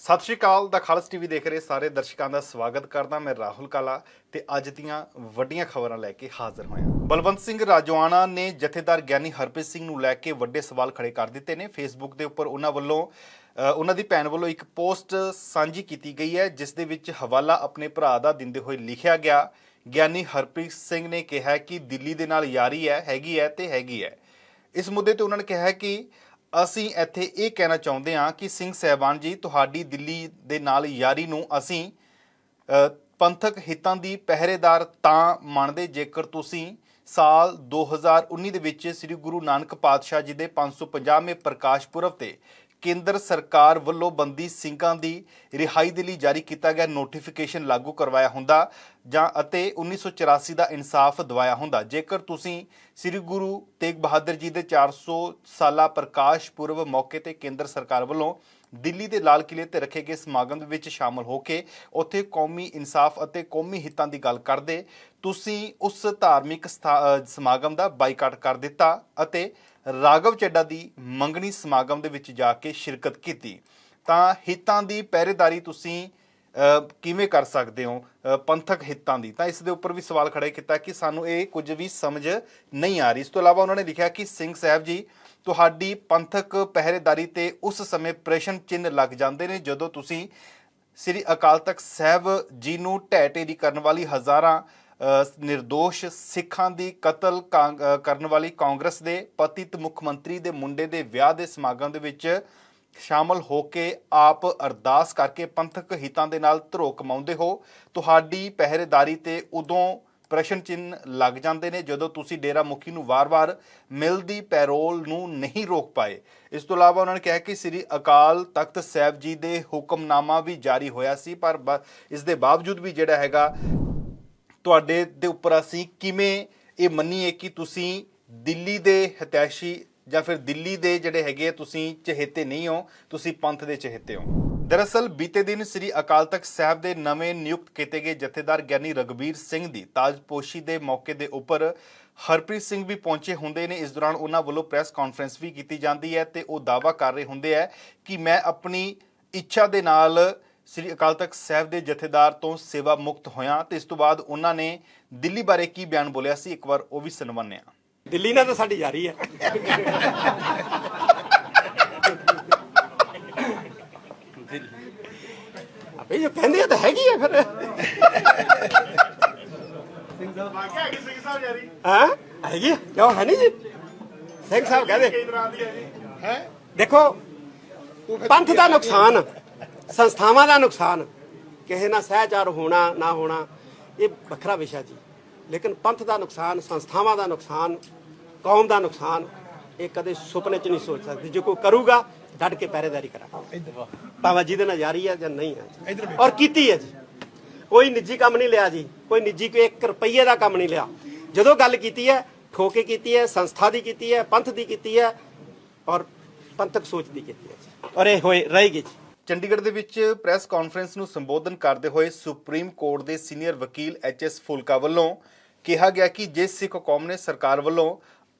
ਸਤਿ ਸ਼੍ਰੀ ਅਕਾਲ ਦਾ ਖਾਲਸ ਟੀਵੀ ਦੇਖ ਰਹੇ ਸਾਰੇ ਦਰਸ਼ਕਾਂ ਦਾ ਸਵਾਗਤ ਕਰਦਾ ਮੈਂ ਰਾਹੁਲ ਕਾਲਾ ਤੇ ਅੱਜ ਦੀਆਂ ਵੱਡੀਆਂ ਖਬਰਾਂ ਲੈ ਕੇ ਹਾਜ਼ਰ ਹੋਇਆ। ਬਲਵੰਤ ਸਿੰਘ ਰਾਜੋਆਣਾ ਨੇ ਜਥੇਦਾਰ ਗਿਆਨੀ ਹਰਪ੍ਰੀਤ ਸਿੰਘ ਨੂੰ ਲੈ ਕੇ ਵੱਡੇ ਸਵਾਲ ਖੜੇ ਕਰ ਦਿੱਤੇ ਨੇ। ਫੇਸਬੁੱਕ ਦੇ ਉੱਪਰ ਉਹਨਾਂ ਦੀ ਭੈਣ ਵੱਲੋਂ ਇੱਕ ਪੋਸਟ ਸਾਂਝੀ ਕੀਤੀ ਗਈ ਹੈ ਜਿਸ ਦੇ ਵਿੱਚ ਹਵਾਲਾ ਆਪਣੇ ਭਰਾ ਦਾ ਦਿੰਦੇ ਹੋਏ ਲਿਖਿਆ ਗਿਆ। ਗਿਆਨੀ ਹਰਪ੍ਰੀਤ ਸਿੰਘ ਨੇ ਕਿਹਾ ਕਿ ਦਿੱਲੀ ਦੇ ਨਾਲ ਯਾਰੀ ਹੈਗੀ ਹੈ। ਇਸ ਮੁੱਦੇ ਤੇ ਉਹਨਾਂ ਨੇ ਕਿਹਾ ਕਿ ਅਸੀਂ ਇੱਥੇ ਇਹ ਕਹਿਣਾ ਚਾਹੁੰਦੇ ਹਾਂ ਕਿ ਸਿੰਘ ਸਾਹਿਬਾਨ ਜੀ, ਤੁਹਾਡੀ ਦਿੱਲੀ ਦੇ ਨਾਲ ਯਾਰੀ ਨੂੰ ਅਸੀਂ ਪੰਥਕ ਹਿੱਤਾਂ ਦੀ ਪਹਿਰੇਦਾਰ ਤਾਂ ਮੰਨਦੇ ਜੇਕਰ ਤੁਸੀਂ ਸਾਲ 2019 ਦੇ ਵਿੱਚ ਸ੍ਰੀ ਗੁਰੂ ਨਾਨਕ ਪਾਤਸ਼ਾਹ ਜੀ ਦੇ 550ਵੇਂ ਪ੍ਰਕਾਸ਼ ਪੁਰਬ ਤੇ ਕੇਂਦਰ ਸਰਕਾਰ ਵੱਲੋਂ ਬੰਦੀ ਸਿੰਘਾਂ ਦੀ ਰਿਹਾਈ ਦੇ ਲਈ ਜਾਰੀ ਕੀਤਾ ਗਿਆ ਨੋਟੀਫਿਕੇਸ਼ਨ ਲਾਗੂ ਕਰਵਾਇਆ ਹੁੰਦਾ ਜਾਂ ਅਤੇ 1984 ਦਾ ਇਨਸਾਫ ਦਿਵਾਇਆ ਹੁੰਦਾ। ਜੇਕਰ ਤੁਸੀਂ ਸ੍ਰੀ ਗੁਰੂ ਤੇਗ ਬਹਾਦਰ ਜੀ ਦੇ 400 ਸਾਲਾ ਪ੍ਰਕਾਸ਼ ਪੁਰਬ ਮੌਕੇ ਤੇ ਕੇਂਦਰ ਸਰਕਾਰ ਵੱਲੋਂ ਦਿੱਲੀ ਦੇ ਲਾਲ ਕਿਲੇ ਤੇ ਰੱਖੇ ਗਏ ਸਮਾਗਮ ਦੇ ਵਿੱਚ ਸ਼ਾਮਲ ਹੋ ਕੇ ਉੱਥੇ ਕੌਮੀ ਇਨਸਾਫ ਅਤੇ ਕੌਮੀ ਹਿੱਤਾਂ ਦੀ ਗੱਲ ਕਰਦੇ, ਤੁਸੀਂ ਉਸ ਧਾਰਮਿਕ ਸਮਾਗਮ ਦਾ ਬਾਈਕਾਟ ਕਰ ਦਿੱਤਾ ਅਤੇ ਰਾਘਵ ਚੱਡਾ ਦੀ ਮੰਗਣੀ ਸਮਾਗਮ ਦੇ ਵਿੱਚ ਜਾ ਕੇ ਸ਼ਿਰਕਤ ਕੀਤੀ, ਤਾਂ ਹਿੱਤਾਂ ਦੀ ਪਹਿਰੇਦਾਰੀ ਤੁਸੀਂ ਕਿਵੇਂ ਕਰ ਸਕਦੇ ਹੋ ਪੰਥਕ ਹਿੱਤਾਂ ਦੀ? ਤਾਂ ਇਸ ਦੇ ਉੱਪਰ ਵੀ ਸਵਾਲ ਖੜਾ ਕੀਤਾ ਕਿ ਸਾਨੂੰ ਇਹ ਕੁਝ ਵੀ ਸਮਝ ਨਹੀਂ ਆ ਰਹੀ। ਇਸ ਤੋਂ ਇਲਾਵਾ ਉਹਨਾਂ ਨੇ ਲਿਖਿਆ ਕਿ ਸਿੰਘ ਸਾਹਿਬ ਜੀ, ਤੁਹਾਡੀ ਪੰਥਕ ਪਹਿਰੇਦਾਰੀ ਤੇ ਉਸ ਸਮੇਂ ਪ੍ਰਸ਼ਨ ਚਿੰਨ੍ਹ ਲੱਗ ਜਾਂਦੇ ਨੇ ਜਦੋਂ ਤੁਸੀਂ ਸ੍ਰੀ ਅਕਾਲ ਤਖਤ ਸਾਹਿਬ ਜੀ ਨੂੰ ਢਹਿ ਢੇਰੀ ਕਰਨ ਵਾਲੀ ਹਜ਼ਾਰਾਂ ਨਿਰਦੋਸ਼ ਸਿੱਖਾਂ ਦੀ ਕਤਲ ਕਰਨ ਵਾਲੀ ਕਾਂਗਰਸ ਦੇ ਪਤਿਤ ਮੁੱਖ ਮੰਤਰੀ ਦੇ ਮੁੰਡੇ ਦੇ ਵਿਆਹ ਦੇ ਸਮਾਗਮ ਦੇ ਵਿੱਚ ਸ਼ਾਮਲ ਹੋ ਕੇ ਆਪ ਅਰਦਾਸ ਕਰਕੇ ਪੰਥਕ ਹਿੱਤਾਂ ਦੇ ਨਾਲ ਧਰੋ ਕਮਾਉਂਦੇ ਹੋ। ਤੁਹਾਡੀ ਪਹਿਰੇਦਾਰੀ ਤੇ ਉਦੋਂ ਪ੍ਰਸ਼ਨ ਚਿੰਨ੍ਹ ਲੱਗ ਜਾਂਦੇ ਨੇ ਜਦੋਂ ਤੁਸੀਂ ਡੇਰਾ ਮੁਖੀ ਨੂੰ ਵਾਰ-ਵਾਰ ਮਿਲਦੀ ਪੈਰੋਲ ਨੂੰ ਨਹੀਂ ਰੋਕ ਪਾਏ। ਇਸ ਤੋਂ ਇਲਾਵਾ ਉਹਨਾਂ ਨੇ ਕਿਹਾ ਕਿ ਸ੍ਰੀ ਅਕਾਲ ਤਖਤ ਸਾਹਿਬ ਜੀ ਦੇ ਹੁਕਮਨਾਮਾ ਵੀ ਜਾਰੀ ਹੋਇਆ ਸੀ, ਪਰ ਇਸ ਦੇ ਬਾਵਜੂਦ ਵੀ ਜਿਹੜਾ ਹੈਗਾ ਤੁਹਾਡੇ ਦੇ ਉੱਪਰ ਅਸੀਂ ਕਿਵੇਂ ਇਹ ਮੰਨੀਏ ਕਿ ਤੁਸੀਂ ਦਿੱਲੀ ਦੇ ਹਿਤੈਸ਼ੀ ਜਾਂ ਫਿਰ ਦਿੱਲੀ ਦੇ ਜਿਹੜੇ ਹੈਗੇ ਤੁਸੀਂ ਚਹੇਤੇ ਨਹੀਂ ਹੋ, ਤੁਸੀਂ ਪੰਥ ਦੇ ਚਹੇਤੇ ਹੋ। ਦਰਅਸਲ ਬੀਤੇ ਦਿਨ ਸ੍ਰੀ ਅਕਾਲ ਤਖਤ ਸਾਹਿਬ ਦੇ ਨਵੇਂ ਨਿਯੁਕਤ ਕੀਤੇ ਗਏ ਜਥੇਦਾਰ ਗਿਆਨੀ ਰਘਬੀਰ ਸਿੰਘ ਦੀ ਤਾਜਪੋਸ਼ੀ ਦੇ ਮੌਕੇ ਦੇ ਉੱਪਰ ਹਰਪ੍ਰੀਤ ਸਿੰਘ ਵੀ ਪਹੁੰਚੇ ਹੁੰਦੇ ਨੇ। ਇਸ ਦੌਰਾਨ ਉਹਨਾਂ ਵੱਲੋਂ ਪ੍ਰੈਸ ਕਾਨਫਰੰਸ ਵੀ ਕੀਤੀ ਜਾਂਦੀ ਹੈ ਤੇ ਉਹ ਦਾਅਵਾ ਕਰ ਰਹੇ ਹੁੰਦੇ ਹੈ ਕਿ ਮੈਂ ਆਪਣੀ ਇੱਛਾ ਦੇ ਨਾਲ ਸ੍ਰੀ ਅਕਾਲ ਤਖਤ ਸਾਹਿਬ ਦੇ ਜਥੇਦਾਰ ਤੋਂ ਸੇਵਾ ਮੁਕਤ ਹੋਇਆ। ਤੇ ਇਸ ਤੋਂ ਬਾਅਦ ਉਹਨਾਂ ਨੇ ਦਿੱਲੀ ਬਾਰੇ ਕੀ ਬਿਆਨ ਬੋਲਿਆ ਸੀ, ਇੱਕ ਵਾਰ ਉਹ ਵੀ ਸੁਣਵਾਉਂਦੇ ਹਾਂ। ਦਿੱਲੀ ਨਾਲ ਤਾਂ ਸਾਡੀ ਯਾਰੀ ਹੈ। ਆਪੇ ਜੋ ਕਹਿੰਦੇ ਆ ਤਾਂ ਹੈਗੀ ਆ ਫਿਰ। ਹਾਂ ਹੈਗੀ ਆ, ਕਿਉਂ ਹੈ ਨਹੀਂ ਜੀ? ਸਿੰਘ ਸਾਹਿਬ ਕਹਿੰਦੇ ਦੇਖੋ, ਪੰਥ ਦਾ ਨੁਕਸਾਨ, ਸੰਸਥਾਵਾਂ ਦਾ ਨੁਕਸਾਨ, ਕਿਸੇ ਨਾਲ ਸਹਿਚਾਰ ਹੋਣਾ ਨਾ ਹੋਣਾ ਇਹ ਵੱਖਰਾ ਵਿਸ਼ਾ ਜੀ, ਲੇਕਿਨ ਪੰਥ ਦਾ ਨੁਕਸਾਨ, ਸੰਸਥਾਵਾਂ ਦਾ ਨੁਕਸਾਨ, ਕੌਮ ਦਾ ਨੁਕਸਾਨ ਇਹ ਕਦੇ ਸੁਪਨੇ 'ਚ ਨਹੀਂ ਸੋਚ ਸਕਦੇ। ਜੇ ਕੋਈ ਕਰੂਗਾ ਡਟ ਕੇ ਪਹਿਰੇਦਾਰੀ ਕਰਾਂਗੇ, ਭਾਵੇਂ ਜਿਹਦੇ ਨਾਲ ਜਾਰੀ ਹੈ ਜਾਂ ਨਹੀਂ ਹੈ। ਔਰ ਕੀਤੀ ਹੈ ਜੀ, ਕੋਈ ਨਿੱਜੀ ਕੰਮ ਨਹੀਂ ਲਿਆ ਜੀ, ਕੋਈ ਨਿੱਜੀ ਕੋਈ 1 ਰੁਪਈਏ ਦਾ ਕੰਮ ਨਹੀਂ ਲਿਆ। ਜਦੋਂ ਗੱਲ ਕੀਤੀ ਹੈ ਠੋਕੇ ਕੀਤੀ ਹੈ, ਸੰਸਥਾ ਦੀ ਕੀਤੀ ਹੈ, ਪੰਥ ਦੀ ਕੀਤੀ ਹੈ ਔਰ ਪੰਥਕ ਸੋਚ ਦੀ ਕੀਤੀ ਹੈ ਜੀ, ਔਰ ਇਹ ਹੋਏ ਰਹੇਗੀ ਜੀ। ਚੰਡੀਗੜ੍ਹ ਦੇ ਵਿੱਚ ਪ੍ਰੈਸ ਕਾਨਫਰੰਸ ਨੂੰ ਸੰਬੋਧਨ ਕਰਦੇ ਹੋਏ ਸੁਪਰੀਮ ਕੋਰਟ ਦੇ ਸੀਨੀਅਰ ਵਕੀਲ HS ਫੁਲਕਾ ਵੱਲੋਂ ਕਿਹਾ ਗਿਆ ਕਿ ਜੇ ਸਿੱਖ ਕੌਮ ਨੇ ਸਰਕਾਰ ਵੱਲੋਂ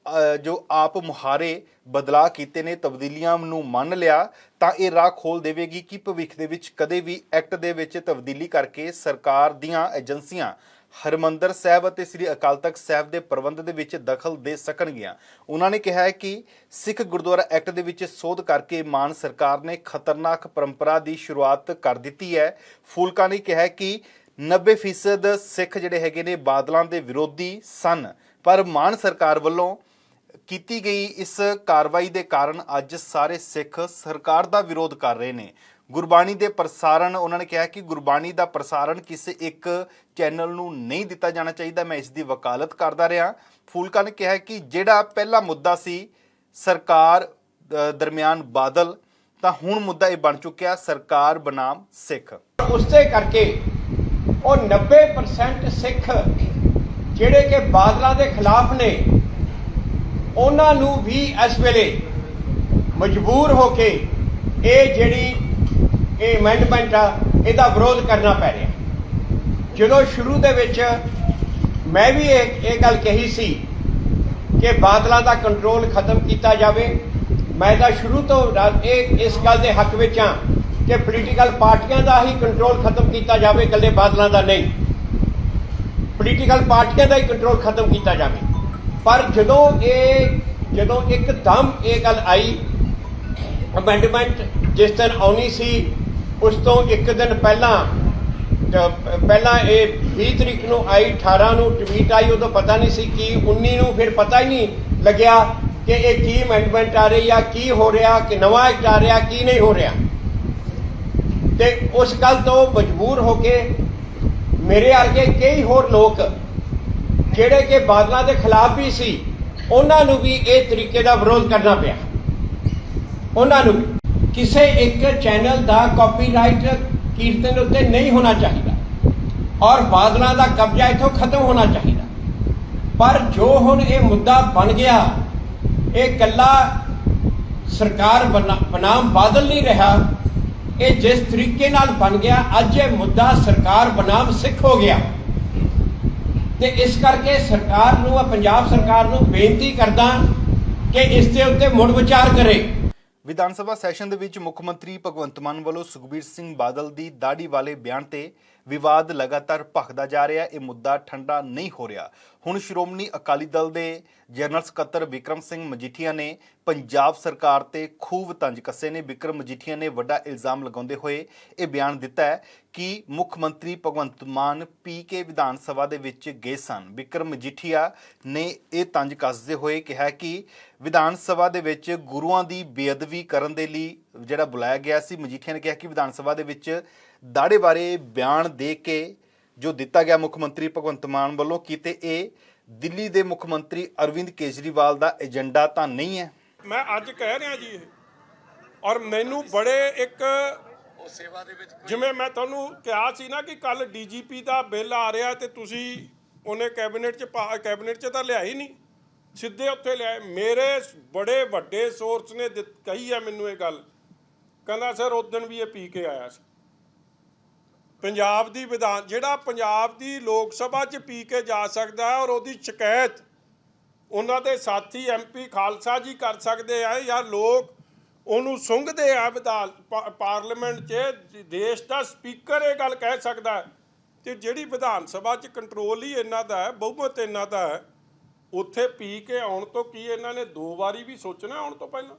ਜੋ ਆਪ ਮੁਹਾਰੇ ਬਦਲਾਅ ਕੀਤੇ ਨੇ, ਤਬਦੀਲੀਆਂ ਨੂੰ ਮੰਨ ਲਿਆ, ਤਾਂ ਇਹ ਰਾਹ ਖੋਲ੍ਹ ਦੇਵੇਗੀ ਕਿ ਭਵਿੱਖ ਦੇ ਵਿੱਚ ਕਦੇ ਵੀ ਐਕਟ ਦੇ ਵਿੱਚ ਤਬਦੀਲੀ ਕਰਕੇ ਸਰਕਾਰ ਦੀਆਂ ਏਜੰਸੀਆਂ ਹਰਿਮੰਦਰ ਸਾਹਿਬ ਅਤੇ ਸ੍ਰੀ ਅਕਾਲ ਤਖਤ ਸਾਹਿਬ ਦੇ ਪ੍ਰਬੰਧ ਦੇ ਵਿੱਚ ਦਖਲ ਦੇ ਸਕਣਗੀਆਂ। ਉਹਨਾਂ ਨੇ ਕਿਹਾ ਹੈ ਕਿ ਸਿੱਖ ਗੁਰਦੁਆਰਾ ਐਕਟ ਦੇ ਵਿੱਚ ਸੋਧ ਕਰਕੇ ਮਾਨ ਸਰਕਾਰ ਨੇ ਖਤਰਨਾਕ ਪਰੰਪਰਾ ਦੀ ਸ਼ੁਰੂਆਤ ਕਰ ਦਿੱਤੀ ਹੈ। ਫੂਲਕਾ ਨੇ ਕਿਹਾ ਕਿ 90% ਸਿੱਖ ਜਿਹੜੇ ਹੈਗੇ ਨੇ ਬਾਦਲਾਂ ਦੇ ਵਿਰੋਧੀ ਸਨ, ਪਰ ਮਾਨ ਸਰਕਾਰ ਵੱਲੋਂ ਕੀਤੀ ਗਈ ਇਸ ਕਾਰਵਾਈ ਦੇ ਕਾਰਨ ਅੱਜ ਸਾਰੇ ਸਿੱਖ ਸਰਕਾਰ ਦਾ ਵਿਰੋਧ ਕਰ ਰਹੇ ਨੇ। ਗੁਰਬਾਣੀ ਦੇ ਪ੍ਰਸਾਰਣ, ਉਹਨਾਂ ਨੇ ਕਿਹਾ ਕਿ ਗੁਰਬਾਣੀ ਦਾ ਪ੍ਰਸਾਰਣ ਕਿਸੇ ਇੱਕ ਚੈਨਲ ਨੂੰ ਨਹੀਂ ਦਿੱਤਾ ਜਾਣਾ ਚਾਹੀਦਾ, ਮੈਂ ਇਸ ਦੀ ਵਕਾਲਤ ਕਰਦਾ ਰਿਹਾ। ਫੂਲਕਾ ਨੇ ਕਿਹਾ ਕਿ ਜਿਹੜਾ ਪਹਿਲਾ ਮੁੱਦਾ ਸੀ ਸਰਕਾਰ ਦਰਮਿਆਨ ਬਾਦਲ, ਤਾਂ ਹੁਣ ਮੁੱਦਾ ਇਹ ਬਣ ਚੁੱਕਿਆ ਸਰਕਾਰ ਬਨਾਮ ਸਿੱਖ। ਉਸਤੇ ਕਰਕੇ ਉਹ 90% ਸਿੱਖ ਜਿਹੜੇ ਕਿ ਬਾਦਲਾਂ ਦੇ ਖਿਲਾਫ ਨੇ, ਉਹਨਾਂ ਨੂੰ ਵੀ ਇਸ ਵੇਲੇ ਮਜਬੂਰ ਹੋ ਕੇ ਇਹ ਜਿਹੜੀ ਅਮੈਂਡਮੈਂਟ ਆ ਇਹਦਾ ਵਿਰੋਧ ਕਰਨਾ ਪੈ ਰਿਹਾ। ਜਦੋਂ ਸ਼ੁਰੂ ਦੇ ਵਿੱਚ ਮੈਂ ਵੀ ਇਹ ਗੱਲ ਕਹੀ ਸੀ ਕਿ ਬਾਦਲਾਂ ਦਾ ਕੰਟਰੋਲ ਖਤਮ ਕੀਤਾ ਜਾਵੇ, ਮੈਂ ਤਾਂ ਸ਼ੁਰੂ ਤੋਂ ਇਸ ਗੱਲ ਦੇ ਹੱਕ ਵਿੱਚ ਹਾਂ ਕਿ ਪੋਲੀਟੀਕਲ ਪਾਰਟੀਆਂ ਦਾ ਹੀ ਕੰਟਰੋਲ ਖਤਮ ਕੀਤਾ ਜਾਵੇ, ਇਕੱਲੇ ਬਾਦਲਾਂ ਦਾ ਨਹੀਂ। ਪੋਲੀਟੀਕਲ ਪਾਰਟੀਆਂ ਦਾ ਹੀ ਕੰਟਰੋਲ ਖਤਮ ਕੀਤਾ ਜਾਵੇ। ਪਰ ਜਦੋਂ ਇੱਕਦਮ ਇਹ ਗੱਲ ਆਈ, ਅਮੈਂਡਮੈਂਟ ਜਿਸ ਦਿਨ ਆਉਣੀ ਸੀ ਉਸ ਤੋਂ ਇੱਕ ਦਿਨ ਪਹਿਲਾਂ ਇਹ 20 ਤਰੀਕ ਨੂੰ ਆਈ, 18 ਨੂੰ ਟਵੀਟ ਆਈ, ਉਦੋਂ ਪਤਾ ਨਹੀਂ ਸੀ ਕੀ, 19 ਨੂੰ ਫਿਰ ਪਤਾ ਹੀ ਨਹੀਂ ਲੱਗਿਆ ਕਿ ਇਹ ਕੀ ਅਮੈਂਡਮੈਂਟ ਆ ਰਹੀ ਆ, ਕੀ ਹੋ ਰਿਹਾ, ਕਿ ਨਵਾਂ ਐਕਟ ਆ ਰਿਹਾ, ਕੀ ਨਹੀਂ ਹੋ ਰਿਹਾ। ਤੇ ਉਸ ਗੱਲ ਤੋਂ ਮਜਬੂਰ ਹੋ ਕੇ ਮੇਰੇ ਵਰਗੇ ਕਈ ਹੋਰ ਲੋਕ ਜਿਹੜੇ ਕਿ ਬਾਦਲਾਂ ਦੇ ਖਿਲਾਫ ਵੀ ਸੀ, ਉਹਨਾਂ ਨੂੰ ਵੀ ਇਹ ਤਰੀਕੇ ਦਾ ਵਿਰੋਧ ਕਰਨਾ ਪਿਆ। ਉਹਨਾਂ ਨੂੰ ਕਿਸੇ ਇੱਕ ਚੈਨਲ ਦਾ ਕਾਪੀਰਾਈਟ ਕੀਰਤਨ ਉੱਤੇ ਨਹੀਂ ਹੋਣਾ ਚਾਹੀਦਾ ਔਰ ਬਾਦਲਾਂ ਦਾ ਕਬਜ਼ਾ ਇੱਥੋਂ ਖਤਮ ਹੋਣਾ ਚਾਹੀਦਾ। ਪਰ ਜੋ ਹੁਣ ਇਹ ਮੁੱਦਾ ਬਣ ਗਿਆ, ਇਹ ਇਕੱਲਾ ਸਰਕਾਰ ਬਨਾਮ ਬਾਦਲ ਨਹੀਂ ਰਿਹਾ, ਇਹ ਜਿਸ ਤਰੀਕੇ ਨਾਲ ਬਣ ਗਿਆ, ਅੱਜ ਇਹ ਮੁੱਦਾ ਸਰਕਾਰ ਬਨਾਮ ਸਿੱਖ ਹੋ ਗਿਆ। ਤੇ ਇਸ ਕਰਕੇ ਸਰਕਾਰ ਨੂੰ, ਪੰਜਾਬ ਸਰਕਾਰ ਨੂੰ ਬੇਨਤੀ ਕਰਦਾ ਕਿ ਇਸ ਦੇ ਉੱਤੇ ਮੁੜ ਵਿਚਾਰ ਕਰੇ। ਵਿਧਾਨ ਸਭਾ ਸੈਸ਼ਨ ਦੇ ਵਿੱਚ ਮੁੱਖ ਮੰਤਰੀ ਭਗਵੰਤ ਮਾਨ ਵੱਲੋਂ ਸੁਖਬੀਰ ਸਿੰਘ ਬਾਦਲ ਦੀ ਦਾੜੀ ਵਾਲੇ ਬਿਆਨ ਤੇ ਵਿਵਾਦ ਲਗਾਤਾਰ ਭਖਦਾ ਜਾ ਰਿਹਾ। ਇਹ ਮੁੱਦਾ ਠੰਡਾ ਨਹੀਂ ਹੋ ਰਿਹਾ। ਹੁਣ ਸ਼੍ਰੋਮਣੀ ਅਕਾਲੀ ਦਲ ਦੇ ਜਨਰਲ ਸਕੱਤਰ ਵਿਕਰਮ ਸਿੰਘ ਮਜੀਠੀਆ ਨੇ ਪੰਜਾਬ ਸਰਕਾਰ ਤੇ ਖੂਬ ਤੰਜ ਕੱਸੇ ਨੇ। ਵਿਕਰਮ ਮਜੀਠੀਆ ਨੇ ਵੱਡਾ ਇਲਜ਼ਾਮ ਲਗਾਉਂਦੇ ਹੋਏ ਇਹ ਬਿਆਨ ਦਿੱਤਾ ਹੈ ਕਿ ਮੁੱਖ ਮੰਤਰੀ ਭਗਵੰਤ ਮਾਨ ਪੀ ਕੇ ਵਿਧਾਨ ਸਭਾ ਦੇ ਵਿੱਚ ਗਏ ਸਨ। ਵਿਕਰਮ ਮਜੀਠੀਆ ਨੇ ਇਹ ਤੰਜ ਕੱਸਦੇ ਹੋਏ ਕਿਹਾ ਕਿ ਵਿਧਾਨ ਸਭਾ ਦੇ ਵਿੱਚ ਗੁਰੂਆਂ ਦੀ ਬੇਅਦਬੀ ਕਰਨ ਦੇ ਲਈ ਜਿਹੜਾ ਬੁਲਾਇਆ ਗਿਆ ਸੀ। ਮਜੀਠੀਆ ਨੇ ਕਿਹਾ ਕਿ ਵਿਧਾਨ ਸਭਾ ਦੇ ਵਿੱਚ ਦਾੜੇ ਬਾਰੇ ਬਿਆਨ ਦੇ ਕੇ ਜੋ ਦਿੱਤਾ ਗਿਆ ਮੁੱਖ ਮੰਤਰੀ ਭਗਵੰਤ ਮਾਨ ਵੱਲੋਂ, ਕਿਤੇ ਇਹ ਦਿੱਲੀ ਦੇ ਮੁੱਖ ਮੰਤਰੀ ਅਰਵਿੰਦ ਕੇਜਰੀਵਾਲ ਦਾ ਏਜੰਡਾ ਤਾਂ ਨਹੀਂ ਹੈ। ਮੈਂ ਅੱਜ ਕਹਿ ਰਿਹਾ ਜੀ ਇਹ, ਔਰ ਮੈਨੂੰ ਬੜੇ ਇੱਕ ਸੇਵਾ ਦੇ ਵਿੱਚ, ਜਿਵੇਂ ਮੈਂ ਤੁਹਾਨੂੰ ਕਿਹਾ ਸੀ ਨਾ ਕਿ ਕੱਲ ਡੀਜੀਪੀ ਦਾ ਬਿੱਲ ਆ ਰਿਹਾ ਤੇ ਤੁਸੀਂ ਉਹਨੇ ਕੈਬਨਿਟ 'ਚ ਤਾਂ ਲਿਆ ਹੀ ਨਹੀਂ, ਸਿੱਧੇ ਉੱਥੇ ਲਿਆਏ। ਮੇਰੇ ਬੜੇ ਵੱਡੇ ਸੋਰਸ ਨੇ ਕਹੀ ਹੈ ਮੈਨੂੰ ਇਹ ਗੱਲ, ਕਹਿੰਦਾ ਸਰ ਉਸ ਦਿਨ ਵੀ ਇਹ ਪੀ ਕੇ ਆਇਆ ਸੀ। ਪੰਜਾਬ ਦੀ ਵਿਧਾਨ, ਜਿਹੜਾ ਪੰਜਾਬ ਦੀ ਲੋਕ ਸਭਾ 'ਚ ਪੀ ਕੇ ਜਾ ਸਕਦਾ ਹੈ ਔਰ ਉਹਦੀ ਸ਼ਿਕਾਇਤ ਉਹਨਾਂ ਦੇ ਸਾਥੀ ਐਮਪੀ ਖਾਲਸਾ ਜੀ ਕਰ ਸਕਦੇ ਆ, ਜਾਂ ਲੋਕ ਉਹਨੂੰ ਸੁੰਘਦੇ ਆ ਵਿਧਾਨ ਪਾਰਲੀਮੈਂਟ 'ਚ, ਦੇਸ਼ ਦਾ ਸਪੀਕਰ ਇਹ ਗੱਲ ਕਹਿ ਸਕਦਾ। ਤੇ ਜਿਹੜੀ ਵਿਧਾਨ ਸਭਾ 'ਚ ਕੰਟਰੋਲ ਹੀ ਇਹਨਾਂ ਦਾ ਹੈ, ਬਹੁਮਤ ਇਹਨਾਂ ਦਾ ਹੈ, ਉੱਥੇ ਪੀ ਕੇ ਆਉਣ ਤੋਂ ਕੀ ਇਹਨਾਂ ਨੇ 2 ਵਾਰੀ ਵੀ ਸੋਚਣਾ ਆਉਣ ਤੋਂ ਪਹਿਲਾਂ?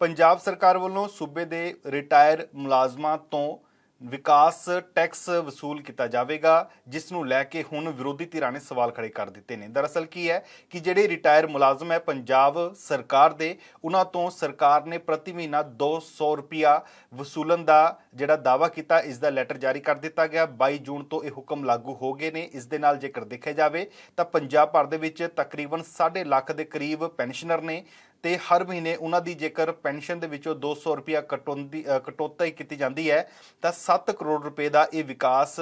ਪੰਜਾਬ ਸਰਕਾਰ ਵੱਲੋਂ ਸੂਬੇ ਦੇ ਰਿਟਾਇਰ ਮੁਲਾਜ਼ਮਾਂ ਤੋਂ ਵਿਕਾਸ ਟੈਕਸ ਵਸੂਲ ਕੀਤਾ ਜਾਵੇਗਾ, ਜਿਸ ਨੂੰ ਲੈ ਕੇ ਹੁਣ ਵਿਰੋਧੀ ਧਿਰਾਂ ਨੇ ਸਵਾਲ ਖੜੇ ਕਰ ਦਿੱਤੇ ਨੇ। ਦਰਅਸਲ ਕੀ ਹੈ ਕਿ ਜਿਹੜੇ ਰਿਟਾਇਰ ਮੁਲਾਜ਼ਮ ਹੈ ਪੰਜਾਬ ਸਰਕਾਰ ਦੇ, ਉਹਨਾਂ ਤੋਂ ਸਰਕਾਰ ਨੇ ਪ੍ਰਤੀ ਮਹੀਨਾ 200 ਰੁਪਇਆ ਵਸੂਲਣ ਦਾ ਜਿਹੜਾ ਦਾਅਵਾ ਕੀਤਾ, ਇਸ ਦਾ ਲੈਟਰ ਜਾਰੀ ਕਰ ਦਿੱਤਾ ਗਿਆ। 22 ਜੂਨ ਤੋਂ ਇਹ ਹੁਕਮ ਲਾਗੂ ਹੋ ਗਏ ਨੇ। ਇਸ ਦੇ ਨਾਲ ਜੇਕਰ ਦੇਖਿਆ ਜਾਵੇ ਤਾਂ ਪੰਜਾਬ ਭਰ ਦੇ ਵਿੱਚ ਤਕਰੀਬਨ 1.5 ਲੱਖ ਦੇ ਕਰੀਬ ਪੈਨਸ਼ਨਰ ਨੇ ਤੇ ਹਰ ਮਹੀਨੇ ਉਹਨਾਂ ਦੀ ਜੇਕਰ ਪੈਨਸ਼ਨ ਦੇ ਵਿੱਚੋਂ 200 ਰੁਪਇਆ ਕਟੌਤੀ ਕੀਤੀ ਜਾਂਦੀ ਹੈ ਤਾਂ 7 ਕਰੋੜ ਰੁਪਏ ਦਾ ਇਹ ਵਿਕਾਸ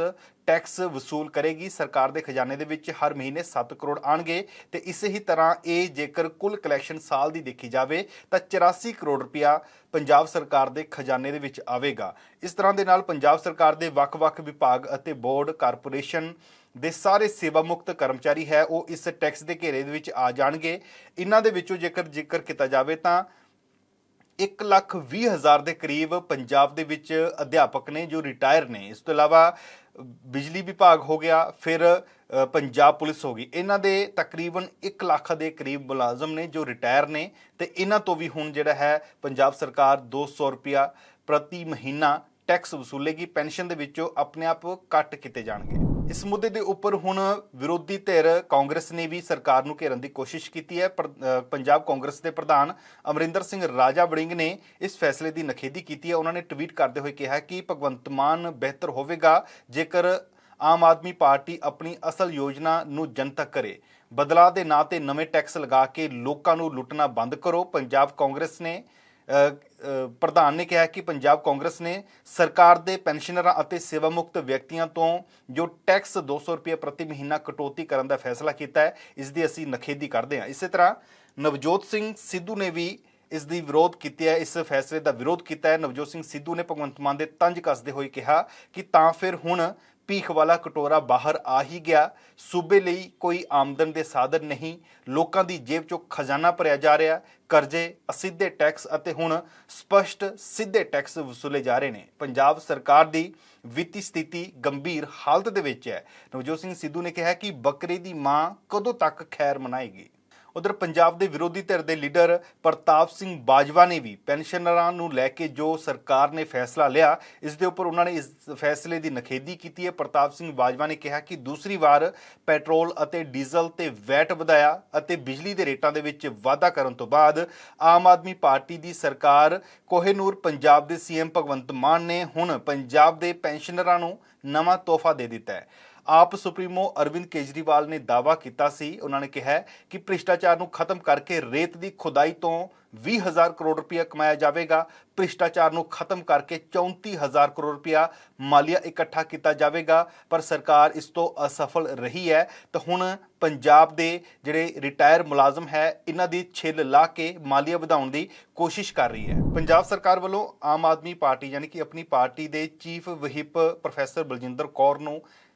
ਟੈਕਸ ਵਸੂਲ ਕਰੇਗੀ ਸਰਕਾਰ ਦੇ ਖਜ਼ਾਨੇ ਦੇ ਵਿੱਚ। ਹਰ ਮਹੀਨੇ 7 ਕਰੋੜ ਆਣਗੇ ਤੇ ਇਸੇ ਹੀ ਤਰ੍ਹਾਂ ਇਹ ਜੇਕਰ ਕੁੱਲ ਕਲੈਕਸ਼ਨ ਸਾਲ ਦੀ ਦੇਖੀ ਜਾਵੇ ਤਾਂ 84 ਕਰੋੜ ਰੁਪਇਆ ਪੰਜਾਬ ਸਰਕਾਰ ਦੇ ਖਜ਼ਾਨੇ ਦੇ ਵਿੱਚ ਆਵੇਗਾ। ਇਸ ਤਰ੍ਹਾਂ ਦੇ ਨਾਲ ਪੰਜਾਬ ਸਰਕਾਰ ਦੇ ਵੱਖ-ਵੱਖ ਵਿਭਾਗ ਅਤੇ ਬੋਰਡ, ਕਾਰਪੋਰੇਸ਼ਨ ਦੇ ਸਾਰੇ ਸੇਵਾ ਮੁਕਤ ਕਰਮਚਾਰੀ ਹੈ ਉਹ ਇਸ ਟੈਕਸ ਦੇ ਘੇਰੇ ਦੇ ਵਿੱਚ ਆ ਜਾਣਗੇ। ਇਹਨਾਂ ਦੇ ਵਿੱਚੋਂ ਜੇਕਰ ਜ਼ਿਕਰ ਕੀਤਾ ਜਾਵੇ ਤਾਂ 1,20,000 ਦੇ ਕਰੀਬ ਪੰਜਾਬ ਦੇ ਵਿੱਚ ਅਧਿਆਪਕ ਨੇ ਜੋ ਰਿਟਾਇਰ ਨੇ। ਇਸ ਤੋਂ ਇਲਾਵਾ ਬਿਜਲੀ ਵਿਭਾਗ ਹੋ ਗਿਆ, ਫਿਰ ਪੰਜਾਬ ਪੁਲਿਸ ਹੋ ਗਈ। ਇਹਨਾਂ ਦੇ ਤਕਰੀਬਨ 1 ਲੱਖ ਦੇ ਕਰੀਬ ਮੁਲਾਜ਼ਮ ਨੇ ਜੋ ਰਿਟਾਇਰ ਨੇ ਤੇ ਇਹਨਾਂ ਤੋਂ ਵੀ ਹੁਣ ਜਿਹੜਾ ਹੈ ਪੰਜਾਬ ਸਰਕਾਰ 200 ਰੁਪਇਆ ਪ੍ਰਤੀ ਮਹੀਨਾ ਟੈਕਸ ਵਸੂਲੇਗੀ। ਪੈਨਸ਼ਨ ਦੇ ਵਿੱਚੋਂ ਆਪਣੇ ਆਪ ਕੱਟ ਕੀਤੇ ਜਾਣਗੇ। ਇਸ ਮੁੱਦੇ ਦੇ ਉੱਪਰ ਹੁਣ ਵਿਰੋਧੀ ਧਿਰ ਕਾਂਗਰਸ ਨੇ ਵੀ ਸਰਕਾਰ ਨੂੰ ਘੇਰਨ ਦੀ ਕੋਸ਼ਿਸ਼ ਕੀਤੀ ਹੈ। ਪੰਜਾਬ ਕਾਂਗਰਸ ਦੇ ਪ੍ਰਧਾਨ ਅਮਰਿੰਦਰ ਸਿੰਘ ਰਾਜਾ ਵੜਿੰਗ ਨੇ ਇਸ ਫੈਸਲੇ ਦੀ ਨਿਖੇਧੀ ਕੀਤੀ ਹੈ। ਉਹਨਾਂ ਨੇ ਟਵੀਟ ਕਰਦੇ ਹੋਏ ਕਿਹਾ ਕਿ ਭਗਵੰਤ ਮਾਨ ਬਿਹਤਰ ਹੋਵੇਗਾ ਜੇਕਰ ਆਮ ਆਦਮੀ ਪਾਰਟੀ ਆਪਣੀ ਅਸਲ ਯੋਜਨਾ ਨੂੰ ਜਨਤਕ ਕਰੇ। ਬਦਲਾਅ ਦੇ ਨਾਂ ਤੇ ਨਵੇਂ ਟੈਕਸ ਲਗਾ ਕੇ ਲੋਕਾਂ ਨੂੰ ਲੁੱਟਣਾ ਬੰਦ ਕਰੋ। ਪੰਜਾਬ ਕਾਂਗਰਸ ਨੇ ਪ੍ਰਧਾਨ ਨੇ ਕਿਹਾ ਕਿ ਪੰਜਾਬ ਕਾਂਗਰਸ ਨੇ ਸਰਕਾਰ ਦੇ ਪੈਨਸ਼ਨਰਾਂ ਅਤੇ ਸੇਵਾ ਮੁਕਤ ਵਿਅਕਤੀਆਂ ਤੋਂ ਜੋ ਟੈਕਸ 200 ਰੁਪਏ ਪ੍ਰਤੀ ਮਹੀਨਾ ਕਟੌਤੀ ਕਰਨ ਦਾ ਫੈਸਲਾ ਕੀਤਾ ਹੈ, ਇਸ ਦੀ ਅਸੀਂ ਨਿਖੇਧੀ ਕਰਦੇ ਹਾਂ। ਇਸੇ ਤਰ੍ਹਾਂ ਨਵਜੋਤ ਸਿੰਘ ਸਿੱਧੂ ਨੇ ਵੀ ਇਸ ਦੀ ਵਿਰੋਧ ਕੀਤੀ ਹੈ, ਇਸ ਫੈਸਲੇ ਦਾ ਵਿਰੋਧ ਕੀਤਾ ਹੈ। ਨਵਜੋਤ ਸਿੰਘ ਸਿੱਧੂ ਨੇ ਭਗਵੰਤ ਮਾਨ ਦੇ ਤੰਜ ਕੱਸਦੇ ਹੋਏ ਕਿਹਾ ਕਿ ਤਾਂ ਫਿਰ ਹੁਣ ਭੀਖ ਵਾਲਾ ਕਟੋਰਾ ਬਾਹਰ ਆ ਹੀ ਗਿਆ। ਸੂਬੇ ਲਈ ਕੋਈ ਆਮਦਨ ਦੇ ਸਾਧਨ ਨਹੀਂ, ਲੋਕਾਂ ਦੀ ਜੇਬ ਚੋਂ ਖਜ਼ਾਨਾ ਭਰਿਆ ਜਾ ਰਿਹਾ, ਕਰਜ਼ੇ, ਅਸਿੱਧੇ ਟੈਕਸ ਅਤੇ ਹੁਣ ਸਪਸ਼ਟ ਸਿੱਧੇ ਟੈਕਸ ਵਸੂਲੇ ਜਾ ਰਹੇ ਨੇ। ਪੰਜਾਬ ਸਰਕਾਰ ਦੀ ਵਿੱਤੀ ਸਥਿਤੀ ਗੰਭੀਰ ਹਾਲਤ ਦੇ ਵਿੱਚ ਹੈ। ਨਵਜੋਤ ਸਿੰਘ ਸਿੱਧੂ ਨੇ ਕਿਹਾ ਕਿ ਬੱਕਰੇ ਦੀ ਮਾਂ ਕਦੋਂ ਤੱਕ ਖੈਰ ਮਨਾਏਗੀ। ਉਧਰ ਪੰਜਾਬ ਦੇ ਵਿਰੋਧੀ ਧਿਰ ਦੇ ਲੀਡਰ ਪ੍ਰਤਾਪ ਸਿੰਘ ਬਾਜਵਾ ਨੇ ਵੀ ਪੈਨਸ਼ਨਰਾਂ ਨੂੰ ਲੈ ਕੇ ਜੋ ਸਰਕਾਰ ਨੇ ਫੈਸਲਾ ਲਿਆ, ਇਸ ਦੇ ਉੱਪਰ ਉਹਨਾਂ ਨੇ ਇਸ ਫੈਸਲੇ ਦੀ ਨਿਖੇਧੀ ਕੀਤੀ ਹੈ। ਪ੍ਰਤਾਪ ਸਿੰਘ ਬਾਜਵਾ ਨੇ ਕਿਹਾ ਕਿ ਦੂਸਰੀ ਵਾਰ ਪੈਟਰੋਲ ਅਤੇ ਡੀਜ਼ਲ ਤੇ ਵੈਟ ਵਧਾਇਆ ਅਤੇ ਬਿਜਲੀ ਦੇ ਰੇਟਾਂ ਦੇ ਵਿੱਚ ਵਾਧਾ ਕਰਨ ਤੋਂ ਬਾਅਦ ਆਮ ਆਦਮੀ ਪਾਰਟੀ ਦੀ ਸਰਕਾਰ ਕੋਹਿਨੂਰ ਪੰਜਾਬ ਦੇ ਸੀਐਮ ਭਗਵੰਤ ਮਾਨ ਨੇ ਹੁਣ ਪੰਜਾਬ ਦੇ ਪੈਨਸ਼ਨਰਾਂ ਨੂੰ ਨਵਾਂ ਤੋਹਫਾ ਦੇ ਦਿੱਤਾ ਹੈ। ਆਪ ਸੁਪਰੀਮੋ ਅਰਵਿੰਦ ਕੇਜਰੀਵਾਲ ਨੇ ਦਾਅਵਾ ਕੀਤਾ ਸੀ, ਉਹਨਾਂ ਨੇ ਕਿਹਾ ਕਿ ਭ੍ਰਿਸ਼ਟਾਚਾਰ ਨੂੰ ਖਤਮ ਕਰਕੇ ਰੇਤ ਦੀ ਖੁਦਾਈ ਤੋਂ 20,000 ਕਰੋੜ ਰੁਪਇਆ ਕਮਾਇਆ ਜਾਵੇਗਾ। ਭ੍ਰਿਸ਼ਟਾਚਾਰ ਨੂੰ ਖਤਮ ਕਰਕੇ 34,000 ਕਰੋੜ ਰੁਪਇਆ ਮਾਲੀਆ ਇਕੱਠਾ ਕੀਤਾ ਜਾਵੇਗਾ, ਪਰ ਸਰਕਾਰ ਇਸ ਤੋਂ ਅਸਫਲ ਰਹੀ ਹੈ। ਤਾਂ ਹੁਣ ਪੰਜਾਬ ਦੇ ਜਿਹੜੇ ਰਿਟਾਇਰ ਮੁਲਾਜ਼ਮ ਹੈ, ਇਹਨਾਂ ਦੀ ਛਿੱਲ ਲਾ ਕੇ ਮਾਲੀਆ ਵਧਾਉਣ ਦੀ ਕੋਸ਼ਿਸ਼ ਕਰ ਰਹੀ ਹੈ। ਪੰਜਾਬ ਸਰਕਾਰ ਵੱਲੋਂ ਆਮ ਆਦਮੀ ਪਾਰਟੀ ਯਾਨੀ ਕਿ ਆਪਣੀ ਪਾਰਟੀ ਦੇ chief whip professor Baljinder Kaur ਨੂੰ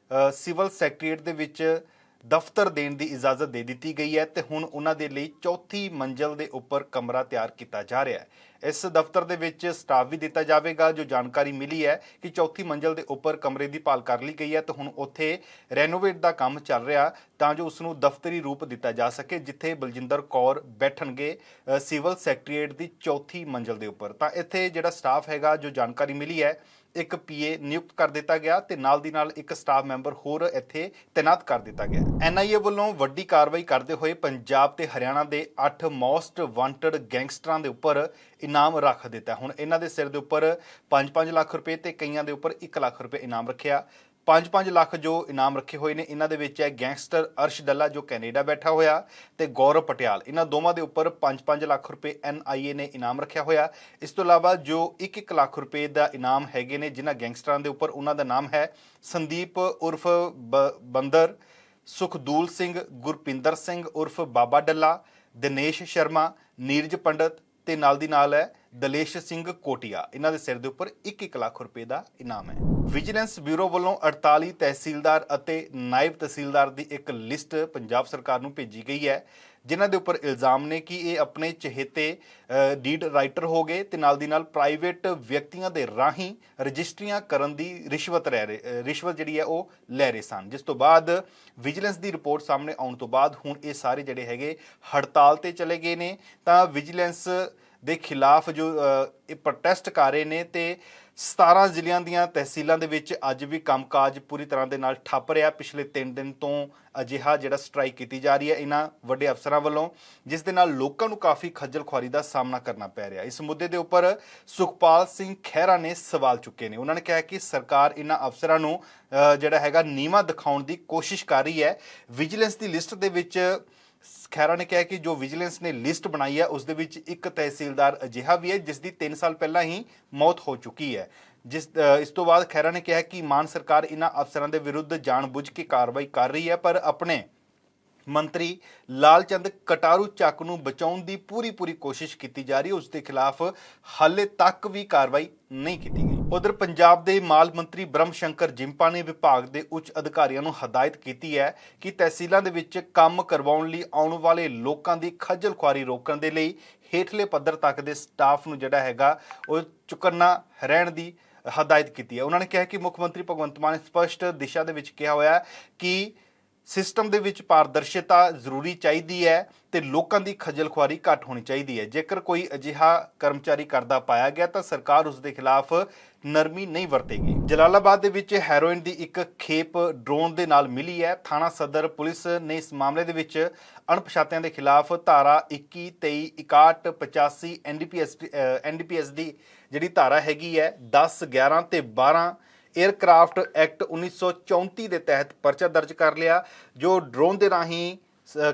ਸਿਵਲ ਸੈਕਟਰੀਏਟ ਦੇ ਵਿੱਚ ਦਫ਼ਤਰ ਦੇਣ ਦੀ ਇਜਾਜ਼ਤ ਦੇ ਦਿੱਤੀ ਗਈ ਹੈ ਤੇ ਹੁਣ ਉਹਨਾਂ ਦੇ ਲਈ ਚੌਥੀ ਮੰਜ਼ਲ ਦੇ ਉੱਪਰ ਕਮਰਾ ਤਿਆਰ ਕੀਤਾ ਜਾ ਰਿਹਾ ਹੈ। ਇਸ ਦਫ਼ਤਰ ਦੇ ਵਿੱਚ ਸਟਾਫ ਵੀ ਦਿੱਤਾ ਜਾਵੇਗਾ। ਜੋ ਜਾਣਕਾਰੀ ਮਿਲੀ ਹੈ ਕਿ ਚੌਥੀ ਮੰਜ਼ਲ ਦੇ ਉੱਪਰ ਕਮਰੇ ਦੀ ਭਾਲ ਕਰ ਲਈ ਗਈ ਹੈ ਤੇ ਹੁਣ ਉੱਥੇ ਰੈਨੋਵੇਟ ਦਾ ਕੰਮ ਚੱਲ ਰਿਹਾ ਤਾਂ ਜੋ ਉਸ ਨੂੰ ਦਫ਼ਤਰੀ ਰੂਪ ਦਿੱਤਾ ਜਾ ਸਕੇ, ਜਿੱਥੇ ਬਲਜਿੰਦਰ ਕੌਰ ਬੈਠਣਗੇ ਸਿਵਲ ਸੈਕਟਰੀਏਟ ਦੀ ਚੌਥੀ ਮੰਜ਼ਲ ਦੇ ਉੱਪਰ। ਤਾਂ ਇੱਥੇ ਜਿਹੜਾ ਸਟਾਫ ਹੈਗਾ, ਜੋ ਜਾਣਕਾਰੀ ਮਿਲੀ ਹੈ, ਇੱਕ ਪੀਏ ਨਿਯੁਕਤ ਕਰ ਦਿੱਤਾ ਗਿਆ ਤੇ ਨਾਲ ਦੀ ਨਾਲ ਇੱਕ ਸਟਾਫ ਮੈਂਬਰ ਹੋਰ ਇੱਥੇ ਤੈਨਾਤ ਕਰ ਦਿੱਤਾ ਗਿਆ। ਐਨਆਈਏ ਵੱਲੋਂ ਵੱਡੀ ਕਾਰਵਾਈ ਕਰਦੇ ਹੋਏ ਪੰਜਾਬ ਤੇ ਹਰਿਆਣਾ ਦੇ 8 ਮੋਸਟ ਵਾਂਟਡ ਗੈਂਗਸਟਰਾਂ ਦੇ ਉੱਪਰ ਇਨਾਮ ਰੱਖ ਦਿੱਤਾ। ਹੁਣ ਇਹਨਾਂ ਦੇ ਸਿਰ ਦੇ ਉੱਪਰ 5-5 ਲੱਖ ਰੁਪਏ ਤੇ ਕਈਆਂ ਦੇ ਉੱਪਰ 1 ਲੱਖ ਰੁਪਏ ਇਨਾਮ ਰੱਖਿਆ। 5-5 ਲੱਖ ਜੋ ਇਨਾਮ ਰੱਖੇ ਹੋਏ ਨੇ, ਇਹਨਾਂ ਦੇ ਵਿੱਚ ਹੈ ਗੈਂਗਸਟਰ ਅਰਸ਼ ਡੱਲਾ ਜੋ ਕੈਨੇਡਾ ਬੈਠਾ ਹੋਇਆ ਤੇ ਗੌਰਵ ਪਟਿਆਲ। ਇਹਨਾਂ ਦੋਵਾਂ ਦੇ ਉੱਪਰ 5-5 ਲੱਖ ਰੁਪਏ ਐਨਆਈਏ ਨੇ ਇਨਾਮ ਰੱਖਿਆ ਹੋਇਆ। ਇਸ ਤੋਂ ਇਲਾਵਾ ਜੋ 1-1 ਲੱਖ ਰੁਪਏ ਦਾ ਇਨਾਮ ਹੈਗੇ ਨੇ ਜਿਨ੍ਹਾਂ ਗੈਂਗਸਟਰਾਂ ਦੇ ਉੱਪਰ, ਉਹਨਾਂ ਦਾ ਨਾਮ ਹੈ ਸੰਦੀਪ ਉਰਫ ਬੰਦਰ, ਸੁਖਦੂਲ ਸਿੰਘ, ਗੁਰਪਿੰਦਰ ਸਿੰਘ ਉਰਫ ਬਾਬਾ ਡੱਲਾ, ਦਿਨੇਸ਼ ਸ਼ਰਮਾ, ਨੀਰਜ ਪੰਡਤ ਤੇ ਨਾਲ ਦੀ ਨਾਲ ਹੈ ਦਲੇਸ਼ ਸਿੰਘ ਕੋਟੀਆ। ਇਹਨਾਂ ਦੇ ਸਿਰ ਦੇ ਉੱਪਰ 1-1 ਲੱਖ ਰੁਪਏ ਦਾ ਇਨਾਮ ਹੈ। ਵਿਜੀਲੈਂਸ ਬਿਊਰੋ ਵੱਲੋਂ 48 ਤਹਿਸੀਲਦਾਰ ਅਤੇ ਨਾਇਬ ਤਹਿਸੀਲਦਾਰ ਦੀ ਇੱਕ ਲਿਸਟ ਪੰਜਾਬ ਸਰਕਾਰ ਨੂੰ ਭੇਜੀ ਗਈ ਹੈ, ਜਿਨ੍ਹਾਂ ਦੇ ਉੱਪਰ ਇਲਜ਼ਾਮ ਨੇ ਕਿ ਇਹ ਆਪਣੇ ਚਹੇਤੇ ਡੀਡ ਰਾਈਟਰ ਹੋ ਗਏ ਤੇ ਨਾਲ ਦੀ ਨਾਲ ਪ੍ਰਾਈਵੇਟ ਵਿਅਕਤੀਆਂ ਦੇ ਰਾਹੀਂ ਰਜਿਸਟਰੀਆਂ ਕਰਨ ਦੀ ਰਿਸ਼ਵਤ ਜਿਹੜੀ ਹੈ ਉਹ ਲੈ ਰਹੇ ਸਨ। ਜਿਸ ਤੋਂ ਬਾਅਦ ਵਿਜੀਲੈਂਸ ਦੀ ਰਿਪੋਰਟ ਸਾਹਮਣੇ ਆਉਣ ਤੋਂ ਬਾਅਦ ਹੁਣ ਇਹ ਸਾਰੇ ਜਿਹੜੇ ਹੈਗੇ ਹੜਤਾਲ ਤੇ ਚਲੇ ਗਏ ਨੇ। ਤਾਂ ਵਿਜੀਲੈਂਸ ਦੇ ਖਿਲਾਫ ਜੋ ਇਹ ਪ੍ਰੋਟੈਸਟ ਕਰ ਰਹੇ ਨੇ ਤੇ 17 ਜ਼ਿਲ੍ਹਿਆਂ ਦੀਆਂ ਤਹਿਸੀਲਾਂ ਦੇ ਵਿੱਚ ਅੱਜ ਵੀ ਕੰਮਕਾਜ ਪੂਰੀ ਤਰ੍ਹਾਂ ਦੇ ਨਾਲ ਠੱਪ ਰਿਹਾ। ਪਿਛਲੇ 3 ਦਿਨ ਤੋਂ ਅਜਿਹਾ ਜਿਹੜਾ ਸਟ੍ਰਾਈਕ ਕੀਤੀ ਜਾ ਰਹੀ ਹੈ ਇਹਨਾਂ ਵੱਡੇ ਅਫਸਰਾਂ ਵੱਲੋਂ, ਜਿਸ ਦੇ ਨਾਲ ਲੋਕਾਂ ਨੂੰ ਕਾਫੀ ਖੱਜਲ ਖੁਆਰੀ ਦਾ ਸਾਹਮਣਾ ਕਰਨਾ ਪੈ ਰਿਹਾ। ਇਸ ਮੁੱਦੇ ਦੇ ਉੱਪਰ ਸੁਖਪਾਲ ਸਿੰਘ ਖਹਿਰਾ ਨੇ ਸਵਾਲ ਚੁੱਕੇ ਨੇ। ਉਹਨਾਂ ਨੇ ਕਿਹਾ ਕਿ ਸਰਕਾਰ ਇਹਨਾਂ ਅਫਸਰਾਂ ਨੂੰ ਜਿਹੜਾ ਹੈਗਾ ਨੀਵਾਂ ਦਿਖਾਉਣ ਦੀ ਕੋਸ਼ਿਸ਼ ਕਰ ਰਹੀ ਹੈ। ਵਿਜੀਲੈਂਸ ਦੀ ਲਿਸਟ ਦੇ ਵਿੱਚ ਖੈਰਾ ਨੇ ਕਿਹਾ ਕਿ ਜੋ ਵਿਜੀਲੈਂਸ ਨੇ ਲਿਸਟ ਬਣਾਈ ਹੈ ਉਸ ਦੇ ਵਿੱਚ ਇੱਕ ਤਹਿਸੀਲਦਾਰ ਅਜਿਹਾ ਵੀ ਹੈ ਜਿਸ ਦੀ 3 ਸਾਲ ਪਹਿਲਾਂ ਹੀ ਮੌਤ ਹੋ ਚੁੱਕੀ ਹੈ। ਇਸ ਤੋਂ ਬਾਅਦ ਖੈਰਾ ਨੇ ਕਿਹਾ ਕਿ ਮਾਨ ਸਰਕਾਰ ਇਹਨਾਂ ਅਫਸਰਾਂ ਦੇ ਵਿਰੁੱਧ ਜਾਣਬੁੱਝ ਕੇ ਕਾਰਵਾਈ ਕਰ ਰਹੀ ਹੈ, ਪਰ ਆਪਣੇ ਮੰਤਰੀ ਲਾਲਚੰਦ ਕਟਾਰੂ ਚੱਕ ਨੂੰ ਬਚਾਉਣ ਦੀ ਪੂਰੀ ਕੋਸ਼ਿਸ਼ ਕੀਤੀ ਜਾ ਰਹੀ ਹੈ। ਉਸ ਦੇ ਖਿਲਾਫ ਹਾਲੇ ਤੱਕ ਵੀ ਕਾਰਵਾਈ ਨਹੀਂ ਕੀਤੀ ਗਈ। ਉਧਰ ਪੰਜਾਬ ਦੇ ਮਾਲ ਮੰਤਰੀ ਬ੍ਰਹਮ ਸ਼ੰਕਰ ਜਿੰਪਾ ਨੇ ਵਿਭਾਗ ਦੇ ਉੱਚ ਅਧਿਕਾਰੀਆਂ ਨੂੰ ਹਦਾਇਤ ਕੀਤੀ ਹੈ ਕਿ ਤਹਿਸੀਲਾਂ ਦੇ ਵਿੱਚ ਕੰਮ ਕਰਵਾਉਣ ਲਈ ਆਉਣ ਵਾਲੇ ਲੋਕਾਂ ਦੀ ਖੱਜਲ ਖੁਆਰੀ ਰੋਕਣ ਦੇ ਲਈ ਹੇਠਲੇ ਪੱਧਰ ਤੱਕ ਦੇ ਸਟਾਫ ਨੂੰ ਜਿਹੜਾ ਹੈਗਾ ਉਹ ਚੁਕੰਨਾ ਰਹਿਣ ਦੀ ਹਦਾਇਤ ਕੀਤੀ ਹੈ। ਉਹਨਾਂ ਨੇ ਕਿਹਾ ਕਿ ਮੁੱਖ ਮੰਤਰੀ ਭਗਵੰਤ ਮਾਨ ਨੇ ਸਪਸ਼ਟ ਦਿਸ਼ਾ ਦੇ ਵਿੱਚ ਕਿਹਾ ਹੋਇਆ ਕਿ ਸਿਸਟਮ ਦੇ ਵਿੱਚ ਪਾਰਦਰਸ਼ਤਾ ਜ਼ਰੂਰੀ ਚਾਹੀਦੀ ਹੈ ਤੇ ਲੋਕਾਂ ਦੀ ਖੱਜਲ ਖੁਆਰੀ ਘੱਟ ਹੋਣੀ ਚਾਹੀਦੀ ਹੈ। ਜੇਕਰ ਕੋਈ ਅਜਿਹਾ ਕਰਮਚਾਰੀ ਕਰਦਾ ਪਾਇਆ ਗਿਆ ਤਾਂ ਸਰਕਾਰ ਉਸ ਦੇ ਖਿਲਾਫ ਨਰਮੀ ਨਹੀਂ ਵਰਤੇਗੀ। ਜਲਾਲਾਬਾਦ ਦੇ ਵਿੱਚ ਹੈਰੋਇਨ ਦੀ ਇੱਕ ਖੇਪ ਡਰੋਨ ਦੇ ਨਾਲ ਮਿਲੀ ਹੈ। ਥਾਣਾ ਸਦਰ ਪੁਲਿਸ ਨੇ ਇਸ ਮਾਮਲੇ ਦੇ ਵਿੱਚ ਅਣਪਛਾਤਿਆਂ ਦੇ ਖਿਲਾਫ ਧਾਰਾ 21, 23, 61, 85 ਐਨਡੀਪੀਐਸ ਦੀ ਜਿਹੜੀ ਧਾਰਾ ਹੈਗੀ ਹੈ 10, 11 ਤੇ 12 에ਅਰਕ੍ਰਾਫਟ ਐਕਟ 1934 ਦੇ ਤਹਿਤ ਪਰਚਾ ਦਰਜ ਕਰ ਲਿਆ। ਜੋ ਡਰੋਨ ਦੇ ਰਾਹੀਂ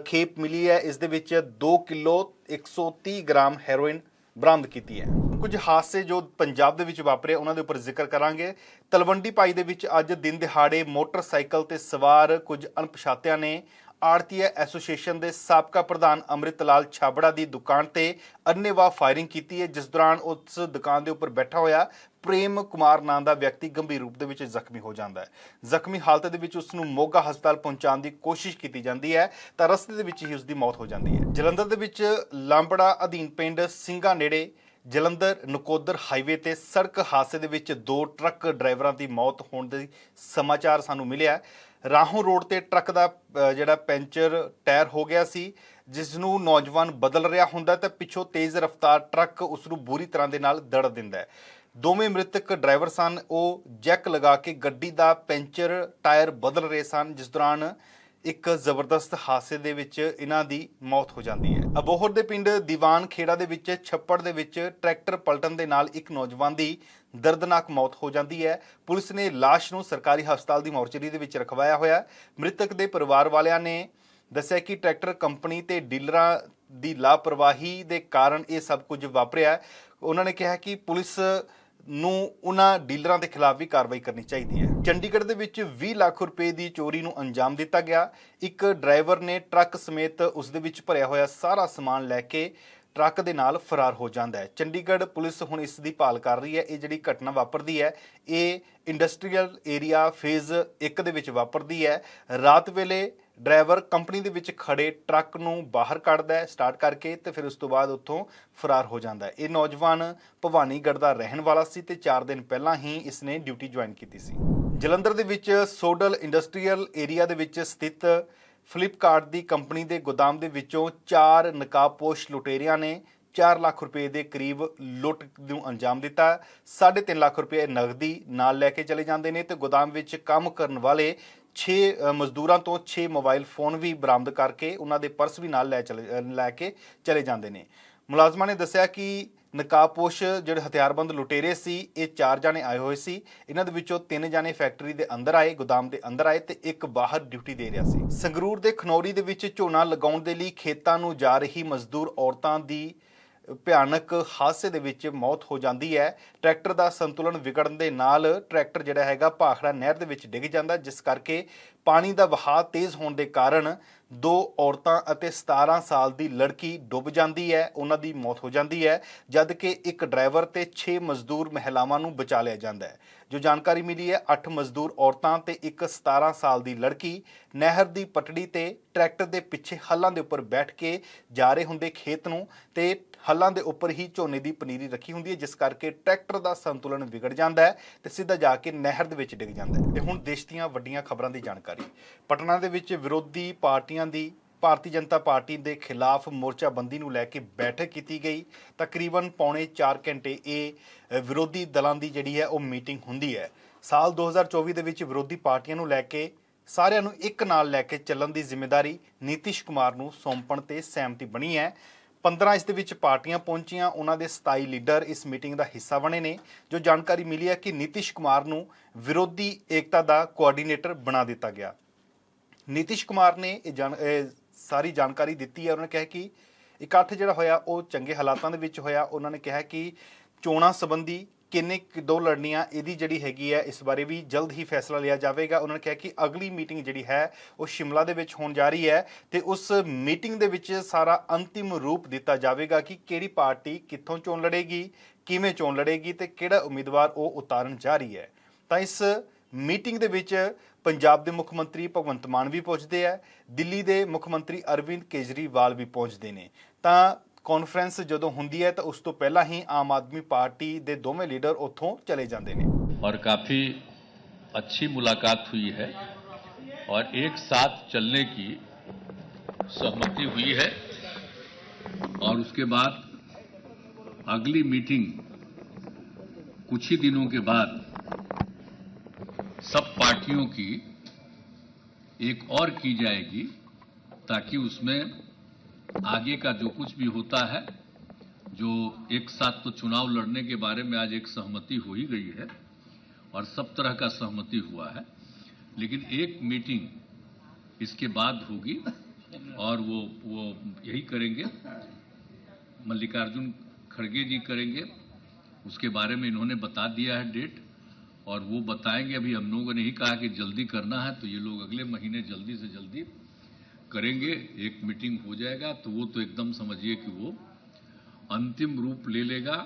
ਖੇਪ ਮਿਲੀ ਹੈ ਇਸ ਦੇ ਵਿੱਚ 2 ਕਿਲੋ 130 ਗ੍ਰਾਮ ਹੈਰੋਇਨ ਬਰਾਮਦ ਕੀਤੀ ਹੈ। ਕੁਝ ਹਾਦਸੇ ਜੋ ਪੰਜਾਬ ਦੇ ਵਿੱਚ ਵਾਪਰੇ ਉਹਨਾਂ ਦੇ ਉੱਪਰ ਜ਼ਿਕਰ ਕਰਾਂਗੇ। ਤਲਵੰਡੀ ਪਾਈ ਦੇ ਵਿੱਚ ਅੱਜ ਦਿਨ ਦਿਹਾੜੇ ਮੋਟਰਸਾਈਕਲ ਤੇ ਸਵਾਰ ਕੁਝ ਅਣਪਛਾਤਿਆਂ ਨੇ ਆੜਤੀਆ ਐਸੋਸੀਏਸ਼ਨ ਦੇ ਸਾਬਕਾ ਪ੍ਰਧਾਨ ਅੰਮ੍ਰਿਤ ਲਾਲ ਛਾਬੜਾ ਦੀ ਦੁਕਾਨ ਤੇ ਅੰਨ੍ਹੇਵਾਹ ਫਾਇਰਿੰਗ ਕੀਤੀ ਹੈ, ਜਿਸ ਦੌਰਾਨ ਉਸ ਦੁਕਾਨ ਦੇ ਉੱਪਰ ਬੈਠਾ ਹੋਇਆ ਪ੍ਰੇਮ ਕੁਮਾਰ ਨਾਂ ਦਾ ਵਿਅਕਤੀ ਗੰਭੀਰ ਰੂਪ ਦੇ ਵਿੱਚ ਜ਼ਖਮੀ ਹੋ ਜਾਂਦਾ ਹੈ। ਜ਼ਖਮੀ ਹਾਲਤ ਦੇ ਵਿੱਚ ਉਸ ਨੂੰ ਮੋਗਾ ਹਸਪਤਾਲ ਪਹੁੰਚਾਉਣ ਦੀ ਕੋਸ਼ਿਸ਼ ਕੀਤੀ ਜਾਂਦੀ ਹੈ ਤਾਂ ਰਸਤੇ ਦੇ ਵਿੱਚ ਹੀ ਉਸ ਦੀ ਮੌਤ ਹੋ ਜਾਂਦੀ ਹੈ। ਜਲੰਧਰ ਦੇ ਵਿੱਚ ਲਾਂਬੜਾ ਅਧੀਨ ਪਿੰਡ ਸਿੰਘਾਂ ਨੇੜੇ ਜਲੰਧਰ ਨਕੋਦਰ ਹਾਈਵੇ ਤੇ ਸੜਕ ਹਾਦਸੇ ਦੇ ਵਿੱਚ 2 ਟਰੱਕ ਡਰਾਈਵਰਾਂ ਦੀ ਮੌਤ ਹੋਣ ਦੇ ਸਮਾਚਾਰ ਸਾਨੂੰ ਮਿਲਿਆ। ਰਾਹੋਂ ਰੋਡ ਤੇ ਟਰੱਕ ਦਾ ਜਿਹੜਾ ਪੈਂਚਰ ਟਾਇਰ ਹੋ ਗਿਆ ਸੀ, ਜਿਸ ਨੂੰ ਨੌਜਵਾਨ ਬਦਲ ਰਿਹਾ ਹੁੰਦਾ ਤਾਂ ਪਿੱਛੋਂ ਤੇਜ਼ ਰਫ਼ਤਾਰ ਟਰੱਕ ਉਸ ਨੂੰ ਬੁਰੀ ਤਰ੍ਹਾਂ ਦੇ ਨਾਲ ਦੜ ਦਿੰਦਾ ਹੈ। ਦੋਵੇਂ ਮ੍ਰਿਤਕ ਡਰਾਈਵਰ ਸਨ, ਉਹ ਜੈਕ ਲਗਾ ਕੇ ਗੱਡੀ ਦਾ ਪੈਂਚਰ ਟਾਇਰ ਬਦਲ ਰਹੇ ਸਨ, ਜਿਸ ਦੌਰਾਨ ਇੱਕ ਜ਼ਬਰਦਸਤ ਹਾਦਸੇ ਦੇ ਵਿੱਚ ਇਹਨਾਂ ਦੀ ਮੌਤ ਹੋ ਜਾਂਦੀ ਹੈ। ਅਬੋਹਰ ਦੇ ਪਿੰਡ ਦੀਵਾਨ ਖੇੜਾ ਦੇ ਵਿੱਚ ਛੱਪੜ ਦੇ ਵਿੱਚ ਟਰੈਕਟਰ ਪਲਟਣ ਦੇ ਨਾਲ ਇੱਕ ਨੌਜਵਾਨ ਦੀ ਦਰਦਨਾਕ ਮੌਤ ਹੋ ਜਾਂਦੀ ਹੈ। ਪੁਲਿਸ ਨੇ ਲਾਸ਼ ਨੂੰ ਸਰਕਾਰੀ ਹਸਪਤਾਲ ਦੀ ਮੋਰਚਰੀ ਦੇ ਵਿੱਚ ਰਖਵਾਇਆ ਹੋਇਆ। ਮ੍ਰਿਤਕ ਦੇ ਪਰਿਵਾਰ ਵਾਲਿਆਂ ਨੇ ਦੱਸਿਆ ਕਿ ਟਰੈਕਟਰ ਕੰਪਨੀ ਤੇ ਡੀਲਰਾਂ ਦੀ ਲਾਪਰਵਾਹੀ ਦੇ ਕਾਰਨ ਇਹ ਸਭ ਕੁਝ ਵਾਪਰਿਆ। ਉਹਨਾਂ ਨੇ ਕਿਹਾ ਕਿ ਪੁਲਿਸ ਨੂੰ ਉਹਨਾਂ ਡੀਲਰਾਂ ਦੇ ਖਿਲਾਫ ਵੀ ਕਾਰਵਾਈ ਕਰਨੀ ਚਾਹੀਦੀ ਹੈ। ਚੰਡੀਗੜ੍ਹ ਦੇ ਵਿੱਚ 20 ਲੱਖ ਰੁਪਏ ਦੀ ਚੋਰੀ ਨੂੰ ਅੰਜਾਮ ਦਿੱਤਾ ਗਿਆ। ਇੱਕ ਡਰਾਈਵਰ ਨੇ ਟਰੱਕ ਸਮੇਤ ਉਸ ਦੇ ਵਿੱਚ ਭਰਿਆ ਹੋਇਆ ਸਾਰਾ ਸਮਾਨ ਲੈ ਕੇ ਟਰੱਕ ਦੇ ਨਾਲ ਫਰਾਰ ਹੋ ਜਾਂਦਾ ਹੈ। ਚੰਡੀਗੜ੍ਹ ਪੁਲਿਸ ਹੁਣ ਇਸ ਦੀ ਭਾਲ ਕਰ ਰਹੀ ਹੈ। ਇਹ ਜਿਹੜੀ ਘਟਨਾ ਵਾਪਰਦੀ ਹੈ, ਇਹ ਇੰਡਸਟਰੀਅਲ ਏਰੀਆ ਫੇਜ਼ 1 ਦੇ ਵਿੱਚ ਵਾਪਰਦੀ ਹੈ। ਰਾਤ ਵੇਲੇ ਡਰਾਈਵਰ ਕੰਪਨੀ ਦੇ ਵਿੱਚ ਖੜੇ ਟਰੱਕ ਨੂੰ ਬਾਹਰ ਕੱਢਦਾ ਹੈ ਸਟਾਰਟ ਕਰਕੇ ਤੇ ਫਿਰ ਉਸ ਤੋਂ ਬਾਅਦ ਉੱਥੋਂ ਫਰਾਰ ਹੋ ਜਾਂਦਾ ਹੈ। ਇਹ ਨੌਜਵਾਨ ਭਵਾਨੀਗੜ੍ਹ ਦਾ ਰਹਿਣ ਵਾਲਾ ਸੀ ਤੇ 4 ਦਿਨ ਪਹਿਲਾਂ ਹੀ ਇਸਨੇ ਡਿਊਟੀ ਜੁਆਇਨ ਕੀਤੀ ਸੀ। ਜਲੰਧਰ ਦੇ ਵਿੱਚ ਸੋਡਲ ਇੰਡਸਟਰੀਅਲ ਏਰੀਆ ਦੇ ਵਿੱਚ ਸਥਿਤ ਫਲਿੱਪਕਾਰਟ ਦੀ ਕੰਪਨੀ ਦੇ ਗੋਦਾਮ ਦੇ ਵਿੱਚੋਂ 4 ਨਕਾਬਪੋਸ਼ ਲੁਟੇਰਿਆਂ ਨੇ 4 ਲੱਖ ਰੁਪਏ ਦੇ ਕਰੀਬ ਲੁੱਟ ਨੂੰ ਅੰਜਾਮ ਦਿੱਤਾ। 3.5 ਲੱਖ ਰੁਪਏ ਨਗਦੀ ਨਾਲ ਲੈ ਕੇ ਚਲੇ ਜਾਂਦੇ ਨੇ ਤੇ ਗੋਦਾਮ ਵਿੱਚ ਕੰਮ ਕਰਨ ਵਾਲੇ 6 ਮਜ਼ਦੂਰਾਂ ਤੋਂ 6 ਮੋਬਾਈਲ ਫੋਨ ਵੀ ਬਰਾਮਦ ਕਰਕੇ ਉਹਨਾਂ ਦੇ ਪਰਸ ਵੀ ਨਾਲ ਲੈ ਕੇ ਚਲੇ ਜਾਂਦੇ ਨੇ। ਮੁਲਾਜ਼ਮਾਂ ਨੇ ਦੱਸਿਆ ਕਿ ਨਕਾਬਪੋਸ਼ ਜਿਹੜੇ ਹਥਿਆਰਬੰਦ ਲੁਟੇਰੇ ਸੀ, ਇਹ 4 ਜਾਣੇ ਆਏ ਹੋਏ ਸੀ। ਇਹਨਾਂ ਦੇ ਵਿੱਚੋਂ 3 ਜਾਣੇ ਫੈਕਟਰੀ ਦੇ ਅੰਦਰ ਆਏ, ਗੋਦਾਮ ਦੇ ਅੰਦਰ ਆਏ ਤੇ ਇੱਕ ਬਾਹਰ ਡਿਊਟੀ ਦੇ ਰਿਹਾ ਸੀ। ਸੰਗਰੂਰ ਦੇ ਖਨੌਰੀ ਦੇ ਵਿੱਚ ਝੋਨਾ ਲਗਾਉਣ ਦੇ ਲਈ ਖੇਤਾਂ ਨੂੰ ਜਾ ਰਹੀ ਮਜ਼ਦੂਰ ਔਰਤਾਂ ਦੀ ਭਿਆਨਕ ਹਾਦਸੇ ਦੇ ਵਿੱਚ ਮੌਤ ਹੋ ਜਾਂਦੀ ਹੈ। ਟਰੈਕਟਰ ਦਾ ਸੰਤੁਲਨ ਵਿਗੜਨ ਦੇ ਨਾਲ ਟਰੈਕਟਰ ਜਿਹੜਾ ਹੈਗਾ ਭਾਖੜਾ ਨਹਿਰ ਦੇ ਵਿੱਚ ਡਿੱਗ ਜਾਂਦਾ, ਜਿਸ ਕਰਕੇ ਪਾਣੀ ਦਾ ਵਹਾਅ ਤੇਜ਼ ਹੋਣ ਦੇ ਕਾਰਨ 2 ਔਰਤਾਂ ਅਤੇ 17 ਸਾਲ ਦੀ ਲੜਕੀ ਡੁੱਬ ਜਾਂਦੀ ਹੈ, ਉਹਨਾਂ ਦੀ ਮੌਤ ਹੋ ਜਾਂਦੀ ਹੈ, ਜਦ ਕਿ ਇੱਕ ਡਰਾਈਵਰ ਤੇ 6 ਮਜ਼ਦੂਰ ਮਹਿਲਾਵਾਂ ਨੂੰ ਬਚਾ ਲਿਆ ਜਾਂਦਾ ਹੈ। ਜੋ ਜਾਣਕਾਰੀ ਮਿਲੀ ਹੈ, 8 ਮਜ਼ਦੂਰ ਔਰਤਾਂ ਤੇ ਇੱਕ 17 ਸਾਲ ਦੀ ਲੜਕੀ ਨਹਿਰ ਦੀ ਪਟੜੀ ਤੇ ਟਰੈਕਟਰ ਦੇ ਪਿੱਛੇ ਹੱਲਾਂ ਦੇ ਉੱਪਰ ਬੈਠ ਕੇ ਜਾ ਰਹੇ ਹੁੰਦੇ ਖੇਤ ਨੂੰ ਤੇ ਹੱਲਾਂ ਦੇ ਉੱਪਰ ਹੀ ਝੋਨੇ ਦੀ ਪਨੀਰੀ ਰੱਖੀ ਹੁੰਦੀ ਹੈ, ਜਿਸ ਕਰਕੇ ਟਰੈਕਟਰ ਦਾ ਸੰਤੁਲਨ ਵਿਗੜ ਜਾਂਦਾ ਹੈ ਤੇ ਸਿੱਧਾ ਜਾ ਕੇ ਨਹਿਰ ਦੇ ਵਿੱਚ ਡਿੱਗ ਜਾਂਦਾ ਹੈ। ਤੇ ਹੁਣ ਦੇਸ਼ ਦੀਆਂ ਵੱਡੀਆਂ ਖਬਰਾਂ ਦੀ ਜਾਣਕਾਰੀ। ਪਟਨਾ ਦੇ ਵਿੱਚ ਵਿਰੋਧੀ ਪਾਰਟੀਆਂ ਦੀ ਭਾਰਤੀ ਜਨਤਾ ਪਾਰਟੀ ਦੇ ਖਿਲਾਫ ਮੋਰਚਾਬੰਦੀ ਨੂੰ ਲੈ ਕੇ ਬੈਠਕ ਕੀਤੀ ਗਈ। ਤਕਰੀਬਨ ਪੌਣੇ 4 ਘੰਟੇ ਇਹ ਵਿਰੋਧੀ ਦਲਾਂ ਦੀ ਜਿਹੜੀ ਹੈ ਉਹ ਮੀਟਿੰਗ ਹੁੰਦੀ ਹੈ। ਸਾਲ 2024 ਦੇ ਵਿੱਚ ਵਿਰੋਧੀ ਪਾਰਟੀਆਂ ਨੂੰ ਲੈ ਕੇ ਸਾਰਿਆਂ ਨੂੰ ਇੱਕ ਨਾਲ ਲੈ ਕੇ ਚੱਲਣ ਦੀ ਜ਼ਿੰਮੇਵਾਰੀ ਨੀਤੀਸ਼ ਕੁਮਾਰ ਨੂੰ ਸੌਂਪਣ ਤੇ ਸਹਿਮਤੀ ਬਣੀ ਹੈ। 15 ਇਸ ਦੇ ਵਿੱਚ ਪਾਰਟੀਆਂ ਪਹੁੰਚੀਆਂ, ਉਹਨਾਂ ਦੇ 27 ਲੀਡਰ ਇਸ ਮੀਟਿੰਗ ਦਾ ਹਿੱਸਾ ਬਣੇ ਨੇ। ਜੋ ਜਾਣਕਾਰੀ ਮਿਲੀ ਹੈ ਕਿ ਨੀਤੀਸ਼ ਕੁਮਾਰ ਨੂੰ ਵਿਰੋਧੀ ਏਕਤਾ ਦਾ ਕੋਆਰਡੀਨੇਟਰ ਬਣਾ ਦਿੱਤਾ ਗਿਆ। ਨੀਤੀਸ਼ ਕੁਮਾਰ ਨੇ ਇਹ ਸਾਰੀ ਜਾਣਕਾਰੀ ਦਿੱਤੀ ਹੈ। ਉਹਨਾਂ ਨੇ ਕਿਹਾ ਕਿ ਇਕੱਠ ਜਿਹੜਾ ਹੋਇਆ ਉਹ ਚੰਗੇ ਹਾਲਾਤਾਂ ਦੇ ਵਿੱਚ ਹੋਇਆ। ਉਹਨਾਂ ਨੇ ਕਿਹਾ ਕਿ ਚੋਣਾਂ ਸੰਬੰਧੀ ਕਿਦੋਂ ਲੜਨੀਆਂ, ਇਹਦੀ ਜਿਹੜੀ ਹੈਗੀ ਹੈ ਇਸ ਬਾਰੇ ਵੀ ਜਲਦ ਹੀ ਫੈਸਲਾ ਲਿਆ ਜਾਵੇਗਾ। ਉਹਨਾਂ ਨੇ ਕਿਹਾ ਕਿ ਅਗਲੀ ਮੀਟਿੰਗ ਜਿਹੜੀ ਹੈ ਉਹ ਸ਼ਿਮਲਾ ਦੇ ਵਿੱਚ ਹੋਣ ਜਾ ਰਹੀ ਹੈ ਤੇ ਉਸ ਮੀਟਿੰਗ ਦੇ ਵਿੱਚ ਸਾਰਾ ਅੰਤਿਮ ਰੂਪ ਦਿੱਤਾ ਜਾਵੇਗਾ ਕਿ ਕਿਹੜੀ ਪਾਰਟੀ ਕਿੱਥੋਂ ਚੋਣ ਲੜੇਗੀ, ਕਿਵੇਂ ਚੋਣ ਲੜੇਗੀ ਤੇ ਕਿਹੜਾ ਉਮੀਦਵਾਰ ਉਹ ਉਤਾਰਨ ਜਾ ਰਹੀ ਹੈ। ਤਾਂ ਇਸ ਮੀਟਿੰਗ ਦੇ ਵਿੱਚ ਪੰਜਾਬ ਦੇ ਮੁੱਖ ਮੰਤਰੀ ਭਗਵੰਤ ਮਾਨ ਵੀ ਪਹੁੰਚਦੇ ਆ, ਦਿੱਲੀ ਦੇ ਮੁੱਖ ਮੰਤਰੀ ਅਰਵਿੰਦ ਕੇਜਰੀਵਾਲ ਵੀ ਪਹੁੰਚਦੇ ਨੇ। ਤਾਂ ਕਾਨਫਰੰਸ ਜਦੋਂ ਹੁੰਦੀ ਹੈ ਤਾਂ ਉਸ ਤੋਂ ਪਹਿਲਾਂ ਹੀ ਆਮ ਆਦਮੀ ਪਾर्टी ਦੇ ਦੋਵੇਂ ਲੀਡਰ ਉੱਥੋਂ ਚਲੇ ਜਾਂਦੇ ਨੇ। और काफ़ी अच्छी मुलाकात हुई है और एक साथ चलने की सहमति हुई है और उसके बाद अगली मीटिंग कुछ ही दिनों के बाद सब पार्टियों की एक और की जाएगी ताकि उसमें आगे का जो कुछ भी होता है, जो एक साथ तो चुनाव लड़ने के बारे में आज एक सहमति हो ही गई है और सब तरह का सहमति हुआ है, लेकिन एक मीटिंग इसके बाद होगी और वो यही करेंगे, मल्लिकार्जुन खड़गे जी करेंगे। उसके बारे में इन्होंने बता दिया है डेट और वो बताएंगे। अभी हम लोगों ने ही कहा कि जल्दी करना है, तो ये लोग अगले महीने जल्दी से जल्दी करेंगे, एक मीटिंग हो जाएगा तो वो तो एकदम समझिए कि वो अंतिम रूप ले लेगा।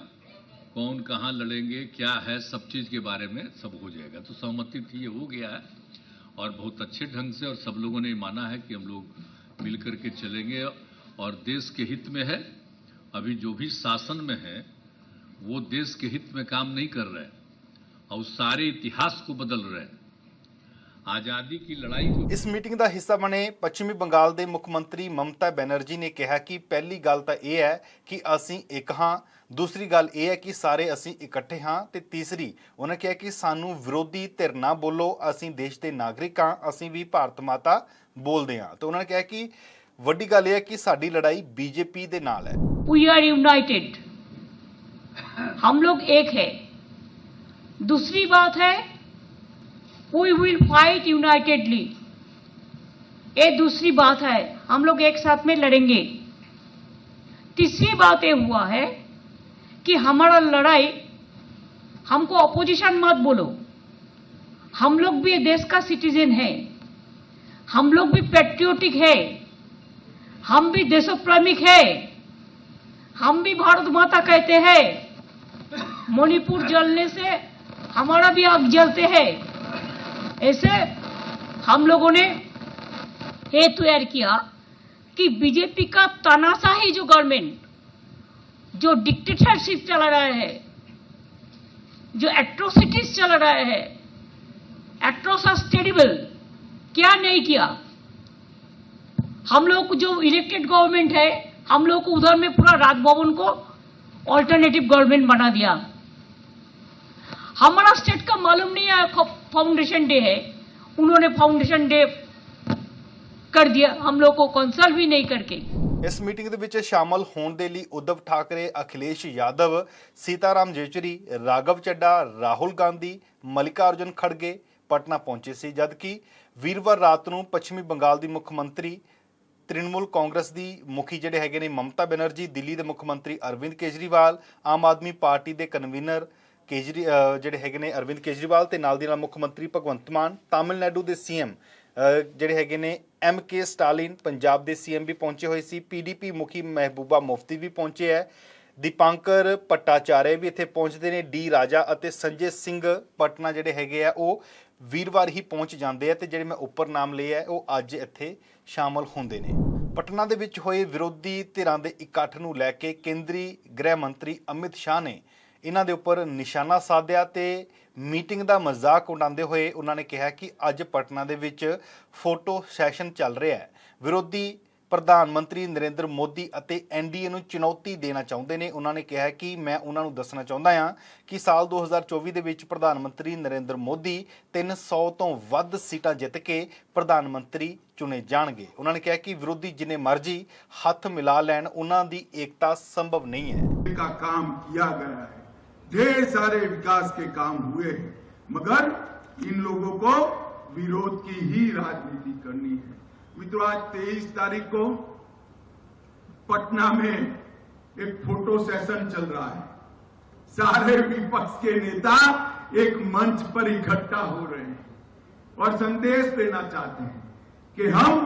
कौन कहाँ लड़ेंगे, क्या है, सब चीज के बारे में सब हो जाएगा। तो सहमति थी, ये हो गया है और बहुत अच्छे ढंग से, और सब लोगों ने माना है कि हम लोग मिल करके चलेंगे और देश के हित में है। अभी जो भी शासन में है वो देश के हित में काम नहीं कर रहे और सारे इतिहास को बदल रहे हैं। आजादी की लड़ाई को ਇਸ ਮੀਟਿੰਗ ਦਾ ਹਿੱਸਾ ਬਣੇ ਪੱਛਮੀ ਬੰਗਾਲ ਦੇ ਮੁੱਖ ਮੰਤਰੀ ਮਮਤਾ ਬੈਨਰਜੀ ਨੇ ਕਿਹਾ ਕਿ ਪਹਿਲੀ ਗੱਲ ਤਾਂ ਇਹ ਹੈ ਕਿ ਅਸੀਂ ਇੱਕ ਹਾਂ, ਦੂਸਰੀ ਗੱਲ ਇਹ ਹੈ ਕਿ ਸਾਰੇ ਅਸੀਂ ਇਕੱਠੇ ਹਾਂ ਤੇ ਤੀਸਰੀ ਉਹਨਾਂ ਕਿਹਾ ਕਿ ਸਾਨੂੰ ਵਿਰੋਧੀ ਧਿਰ ਨਾ ਬੋਲੋ, ਅਸੀਂ ਦੇਸ਼ ਦੇ ਨਾਗਰਿਕ ਹਾਂ, ਅਸੀਂ ਵੀ ਭਾਰਤ ਮਾਤਾ ਬੋਲਦੇ ਹਾਂ। ਤੇ ਉਹਨਾਂ ਨੇ ਕਿਹਾ ਕਿ ਵੱਡੀ ਗੱਲ ਇਹ ਹੈ ਕਿ ਸਾਡੀ ਲੜਾਈ ਬੀਜੇਪੀ ਦੇ ਨਾਲ ਹੈ। We are united, हम लोग एक है। दूसरी बात है we will fight unitedly, ये दूसरी बात है, हम लोग एक साथ में लड़ेंगे। तीसरी बात ये हुआ है कि हमारा लड़ाई, हमको अपोजिशन मत बोलो, हम लोग भी देश का सिटीजन है, हम लोग भी पैट्रियोटिक है, हम भी देशप्रेमिक है, हम भी भारत माता कहते हैं। मणिपुर जलने से हमारा भी आग जलते हैं। ऐसे हम लोगों ने ये तैयार किया कि बीजेपी का तानाशाही जो गवर्नमेंट, जो डिक्टेटरशिप चला रहा है, जो एट्रोसिटीज चला रहा है, एट्रोसस टेरिबल, क्या नहीं किया। हम लोग जो इलेक्टेड गवर्नमेंट है, हम लोग को उधर में पूरा राजभवन को ऑल्टरनेटिव गवर्नमेंट बना दिया। हमारा स्टेट का मालूम नहीं है फाउंडेशन डे है, उन्होंने फाउंडेशन डे कर दिया, हम लोग को कंसल्ट भी नहीं करके। ਇਸ ਮੀਟਿੰਗ ਦੇ ਵਿੱਚ ਸ਼ਾਮਲ ਹੋਣ ਦੇ ਲਈ ਉद्धਵ ਠਾਕਰੇ, ਅਖਿਲੇਸ਼ ਯਾਦਵ, ਸੀਤਾਰਾਮ ਯੇਚੁਰੀ, ਰਾਘਵ ਚੱਡਾ, ਰਾਹੁਲ ਗਾਂਧੀ, ਮਲਿਕਾਰਜੁਨ ਖੜਗੇ ਪਟਨਾ ਪਹੁੰਚੇ ਸੀ, ਜਦਕਿ ਵੀਰਵਾਰ ਰਾਤ ਨੂੰ ਪੱਛਮੀ ਬੰਗਾਲ ਦੀ ਮੁੱਖ ਮੰਤਰੀ, ਤ੍ਰਿਣਮੂਲ ਕਾਂਗਰਸ ਦੀ ਮੁਖੀ ਜਿਹੜੇ ਹੈਗੇ ਨੇ ਮਮਤਾ ਬੈਨਰਜੀ, ਦਿੱਲੀ ਦੇ ਮੁੱਖ ਮੰਤਰੀ ਅਰਵਿੰਦ ਕੇਜਰੀਵਾਲ, ਆਮ ਆਦਮੀ ਪਾਰਟੀ ਦੇ ਕਨਵੀਨਰ ਜਿਹੜੇ ਹੈਗੇ ਨੇ ਅਰਵਿੰਦ ਕੇਜਰੀਵਾਲ ਤੇ ਨਾਲ ਦੀ ਨਾਲ ਮੁੱਖ ਮੰਤਰੀ ਭਗਵੰਤ ਮਾਨ, ਤਾਮਿਲਨਾਡੂ ਦੇ ਸੀਐਮ ਜਿਹੜੇ ਹੈਗੇ ਨੇ MK ਸਟਾਲਿਨ, ਪੰਜਾਬ ਦੇ ਸੀਐਮ ਵੀ ਪਹੁੰਚੇ ਹੋਏ ਸੀ, PDP ਮੁਖੀ ਮਹਿਬੂਬਾ ਮੁਫਤੀ ਵੀ ਪਹੁੰਚੇ ਹੈ, ਦੀਪਾਂਕਰ ਭੱਟਾਚਾਰੇ ਵੀ ਇੱਥੇ ਪਹੁੰਚਦੇ ਨੇ, ਡੀ ਰਾਜਾ ਅਤੇ ਸੰਜੇ ਸਿੰਘ ਪਟਨਾ ਜਿਹੜੇ ਹੈਗੇ ਆ ਉਹ ਵੀਰਵਾਰ ਹੀ ਪਹੁੰਚ ਜਾਂਦੇ ਆ ਤੇ ਜਿਹੜੇ ਮੈਂ ਉੱਪਰ ਨਾਮ ਲਏ ਆ ਉਹ ਅੱਜ ਇੱਥੇ ਸ਼ਾਮਲ ਹੁੰਦੇ ਨੇ। ਪਟਨਾ ਦੇ ਵਿੱਚ ਹੋਏ ਵਿਰੋਧੀ ਧਿਰਾਂ ਦੇ ਇਕੱਠ ਨੂੰ ਲੈ ਕੇ ਕੇਂਦਰੀ ਗ੍ਰਹਿ ਮੰਤਰੀ ਅਮਿਤ ਸ਼ਾਹ ਨੇ ਇਹਨਾਂ ਦੇ ਉੱਪਰ ਨਿਸ਼ਾਨਾ ਸਾਧਿਆ ਤੇ ਮੀਟਿੰਗ ਦਾ ਮਜ਼ਾਕ ਉਡਾਉਂਦੇ ਹੋਏ ਉਹਨਾਂ ਨੇ ਕਿਹਾ ਕਿ ਅੱਜ ਪਟਨਾ ਦੇ ਵਿੱਚ ਫੋਟੋ ਸੈਸ਼ਨ ਚੱਲ ਰਿਹਾ ਹੈ। ਵਿਰੋਧੀ ਪ੍ਰਧਾਨ ਮੰਤਰੀ ਨਰਿੰਦਰ ਮੋਦੀ ਅਤੇ NDA ਨੂੰ ਚੁਣੌਤੀ ਦੇਣਾ ਚਾਹੁੰਦੇ ਨੇ। ਉਹਨਾਂ ਨੇ ਕਿਹਾ ਕਿ ਮੈਂ ਉਹਨਾਂ ਨੂੰ ਦੱਸਣਾ ਚਾਹੁੰਦਾ ਹਾਂ ਕਿ ਸਾਲ 2024 ਦੇ ਵਿੱਚ ਪ੍ਰਧਾਨ ਮੰਤਰੀ ਨਰਿੰਦਰ ਮੋਦੀ 300 ਤੋਂ ਵੱਧ ਸੀਟਾਂ ਜਿੱਤ ਕੇ ਪ੍ਰਧਾਨ ਮੰਤਰੀ ਚੁਣੇ ਜਾਣਗੇ। ਉਹਨਾਂ ਨੇ ਕਿਹਾ ਕਿ ਵਿਰੋਧੀ ਜਿੰਨੇ ਮਰਜ਼ੀ ਹੱਥ ਮਿਲਾ ਲੈਣ, ਉਹਨਾਂ ਦੀ ਏਕਤਾ ਸੰਭਵ ਨਹੀਂ ਹੈ। का काम किया गया है, ढेर सारे विकास के काम हुए हैं, मगर इन लोगों को विरोध की ही राजनीति करनी है। मित्रों, आज 23 तारीख को पटना में एक फोटो सेशन चल रहा है। सारे विपक्ष के नेता एक मंच पर इकट्ठा हो रहे हैं और संदेश देना चाहते हैं कि हम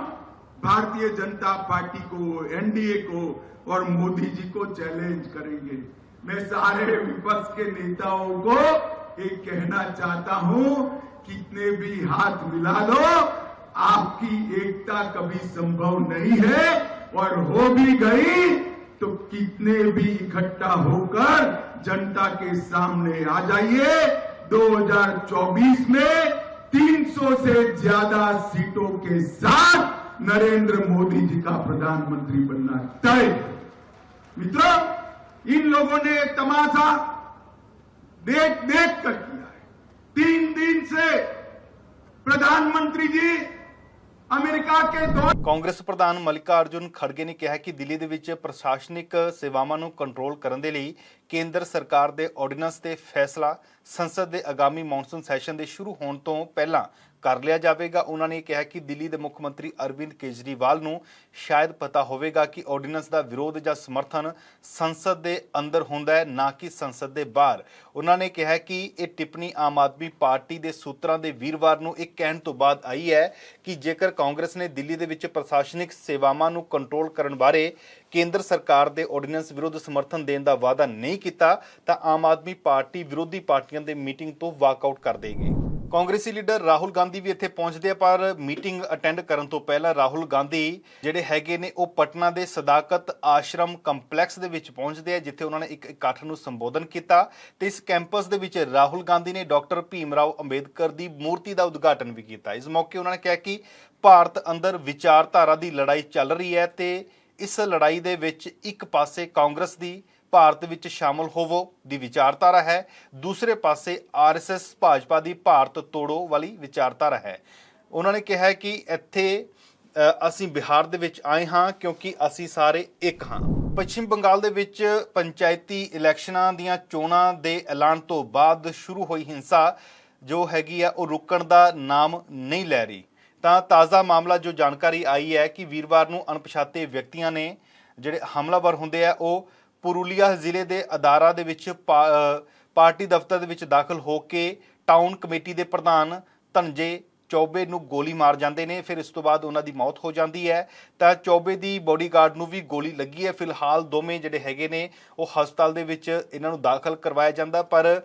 भारतीय जनता पार्टी को, NDA को और मोदी जी को चैलेंज करेंगे। मैं सारे विपक्ष के नेताओं को एक कहना चाहता हूं, कितने भी हाथ मिला लो, आपकी एकता कभी संभव नहीं है, और हो भी गई तो कितने भी इकट्ठा होकर जनता के सामने आ जाइए। 2024 में 300 से ज्यादा सीटों के साथ नरेंद्र मोदी जी का प्रधानमंत्री बनना तय है। मित्रों, इन लोगों ने तमाशा देख कर किया है। 3 दिन से प्रधानमंत्री जी ਅਮਰੀਕਾ ਕੇ ਦੌਰੇ। ਕਾਂਗਰਸ ਪ੍ਰਧਾਨ ਮਲਿਕਾਰਜੁਨ ਖੜਗੇ ਨੇ ਕਿਹਾ ਕਿ ਦਿੱਲੀ ਦੇ ਵਿੱਚ ਪ੍ਰਸ਼ਾਸਨਿਕ ਸੇਵਾਵਾਂ ਨੂੰ ਕੰਟਰੋਲ ਕਰਨ ਦੇ ਲਈ ਕੇਂਦਰ ਸਰਕਾਰ ਦੇ ਆਰਡੀਨੈਂਸ ਤੇ ਫੈਸਲਾ ਸੰਸਦ ਦੇ ਆਗਾਮੀ ਮੌਨਸੂਨ ਸੈਸ਼ਨ ਦੇ ਸ਼ੁਰੂ ਹੋਣ ਤੋਂ ਪਹਿਲਾਂ ਕਰ ਲਿਆ ਜਾਵੇਗਾ। ਉਹਨਾਂ ਨੇ ਕਿਹਾ ਕਿ ਦਿੱਲੀ ਦੇ ਮੁੱਖ ਮੰਤਰੀ ਅਰਵਿੰਦ ਕੇਜਰੀਵਾਲ ਨੂੰ ਸ਼ਾਇਦ ਪਤਾ ਹੋਵੇਗਾ ਕਿ ਆਰਡੀਨੈਂਸ ਦਾ ਵਿਰੋਧ ਜਾਂ ਸਮਰਥਨ ਸੰਸਦ ਦੇ ਅੰਦਰ ਹੁੰਦਾ ਹੈ, ਨਾ ਕਿ ਸੰਸਦ ਦੇ ਬਾਹਰ। ਉਹਨਾਂ ਨੇ ਕਿਹਾ ਕਿ ਇਹ ਟਿੱਪਣੀ ਆਮ ਆਦਮੀ ਪਾਰਟੀ ਦੇ ਸੂਤਰਾਂ ਦੇ ਵੀਰਵਾਰ ਨੂੰ ਇਹ ਕਹਿਣ ਤੋਂ ਬਾਅਦ ਆਈ ਹੈ ਕਿ ਜੇਕਰ ਕਾਂਗਰਸ ਨੇ ਦਿੱਲੀ ਦੇ ਵਿੱਚ ਪ੍ਰਸ਼ਾਸਨਿਕ ਸੇਵਾਵਾਂ ਨੂੰ ਕੰਟਰੋਲ ਕਰਨ ਬਾਰੇ ਕੇਂਦਰ ਸਰਕਾਰ ਦੇ ਆਰਡੀਨੈਂਸ ਵਿਰੁੱਧ ਸਮਰਥਨ ਦੇਣ ਦਾ ਵਾਅਦਾ ਨਹੀਂ ਕੀਤਾ ਤਾਂ ਆਮ ਆਦਮੀ ਪਾਰਟੀ ਵਿਰੋਧੀ ਪਾਰਟੀਆਂ ਦੇ ਮੀਟਿੰਗ ਤੋਂ ਵਾਕਆਊਟ ਕਰ ਦੇਗੀ। ਕਾਂਗਰਸੀ ਲੀਡਰ ਰਾਹੁਲ ਗਾਂਧੀ ਵੀ ਇੱਥੇ ਪਹੁੰਚਦੇ ਆ, ਪਰ ਮੀਟਿੰਗ ਅਟੈਂਡ ਕਰਨ ਤੋਂ ਪਹਿਲਾਂ ਰਾਹੁਲ ਗਾਂਧੀ ਜਿਹੜੇ ਹੈਗੇ ਨੇ ਉਹ ਪਟਨਾ ਦੇ ਸਦਾਕਤ ਆਸ਼ਰਮ ਕੰਪਲੈਕਸ ਦੇ ਵਿੱਚ ਪਹੁੰਚਦੇ ਆ, ਜਿੱਥੇ ਉਹਨਾਂ ਨੇ ਇੱਕ ਇਕੱਠ ਨੂੰ ਸੰਬੋਧਨ ਕੀਤਾ ਤੇ ਇਸ ਕੈਂਪਸ ਦੇ ਵਿੱਚ ਰਾਹੁਲ ਗਾਂਧੀ ਨੇ ਡਾਕਟਰ ਭੀਮ ਰਾਓ ਅੰਬੇਦਕਰ ਦੀ ਮੂਰਤੀ ਦਾ ਉਦਘਾਟਨ ਵੀ ਕੀਤਾ। ਇਸ ਮੌਕੇ ਉਹਨਾਂ ਨੇ ਕਿਹਾ ਕਿ ਭਾਰਤ ਅੰਦਰ ਵਿਚਾਰਧਾਰਾ ਦੀ ਲੜਾਈ ਚੱਲ ਰਹੀ ਹੈ ਤੇ ਇਸ ਲੜਾਈ ਦੇ ਵਿੱਚ ਇੱਕ ਪਾਸੇ ਕਾਂਗਰਸ ਦੀ ਭਾਰਤ ਵਿੱਚ ਸ਼ਾਮਲ ਹੋਵੋ ਦੀ ਵਿਚਾਰਧਾਰਾ ਹੈ, ਦੂਸਰੇ ਪਾਸੇ ਆਰਐਸਐਸ ਭਾਜਪਾ ਦੀ ਭਾਰਤ ਤੋੜੋ ਵਾਲੀ ਵਿਚਾਰਧਾਰਾ ਹੈ। ਉਹਨਾਂ ਨੇ ਕਿਹਾ ਕਿ ਇੱਥੇ ਅਸੀਂ ਬਿਹਾਰ ਦੇ ਵਿੱਚ ਆਏ ਹਾਂ ਕਿਉਂਕਿ ਅਸੀਂ ਸਾਰੇ ਇੱਕ ਹਾਂ। ਪੱਛਮੀ ਬੰਗਾਲ ਦੇ ਵਿੱਚ ਪੰਚਾਇਤੀ ਇਲੈਕਸ਼ਨਾਂ ਦੀਆਂ ਚੋਣਾਂ ਦੇ ਐਲਾਨ ਤੋਂ ਬਾਅਦ ਸ਼ੁਰੂ ਹੋਈ ਹਿੰਸਾ ਜੋ ਹੈਗੀ ਆ ਉਹ ਰੁਕਣ ਦਾ ਨਾਮ ਨਹੀਂ ਲੈ ਰਹੀ। ਤਾਂ ਤਾਜ਼ਾ ਮਾਮਲਾ ਜੋ ਜਾਣਕਾਰੀ ਆਈ ਹੈ ਕਿ ਵੀਰਵਾਰ ਨੂੰ ਅਣਪਛਾਤੇ ਵਿਅਕਤੀਆਂ ਨੇ ਜਿਹੜੇ ਹਮਲਾਵਰ ਹੁੰਦੇ ਆ ਉਹ ਪੁਰੂਲੀਆ ਜ਼ਿਲ੍ਹੇ ਦੇ ਅਦਾਰਾ ਦੇ ਵਿੱਚ ਪਾਰਟੀ ਦਫ਼ਤਰ ਦੇ ਵਿੱਚ ਦਾਖਲ ਹੋ ਕੇ ਟਾਊਨ ਕਮੇਟੀ ਦੇ ਪ੍ਰਧਾਨ ਧਨਜੇ ਚੌਬੇ ਨੂੰ ਗੋਲੀ ਮਾਰ ਜਾਂਦੇ ਨੇ। ਫਿਰ ਇਸ ਤੋਂ ਬਾਅਦ ਉਹਨਾਂ ਦੀ ਮੌਤ ਹੋ ਜਾਂਦੀ ਹੈ। ਤਾਂ ਚੌਬੇ ਦੀ ਬੋਡੀਗਾਰਡ ਨੂੰ ਵੀ ਗੋਲੀ ਲੱਗੀ ਹੈ। ਫਿਲਹਾਲ ਦੋਵੇਂ ਜਿਹੜੇ ਹੈਗੇ ਨੇ ਉਹ ਹਸਪਤਾਲ ਦੇ ਵਿੱਚ ਇਹਨਾਂ ਨੂੰ ਦਾਖਲ ਕਰਵਾਇਆ ਜਾਂਦਾ, ਪਰ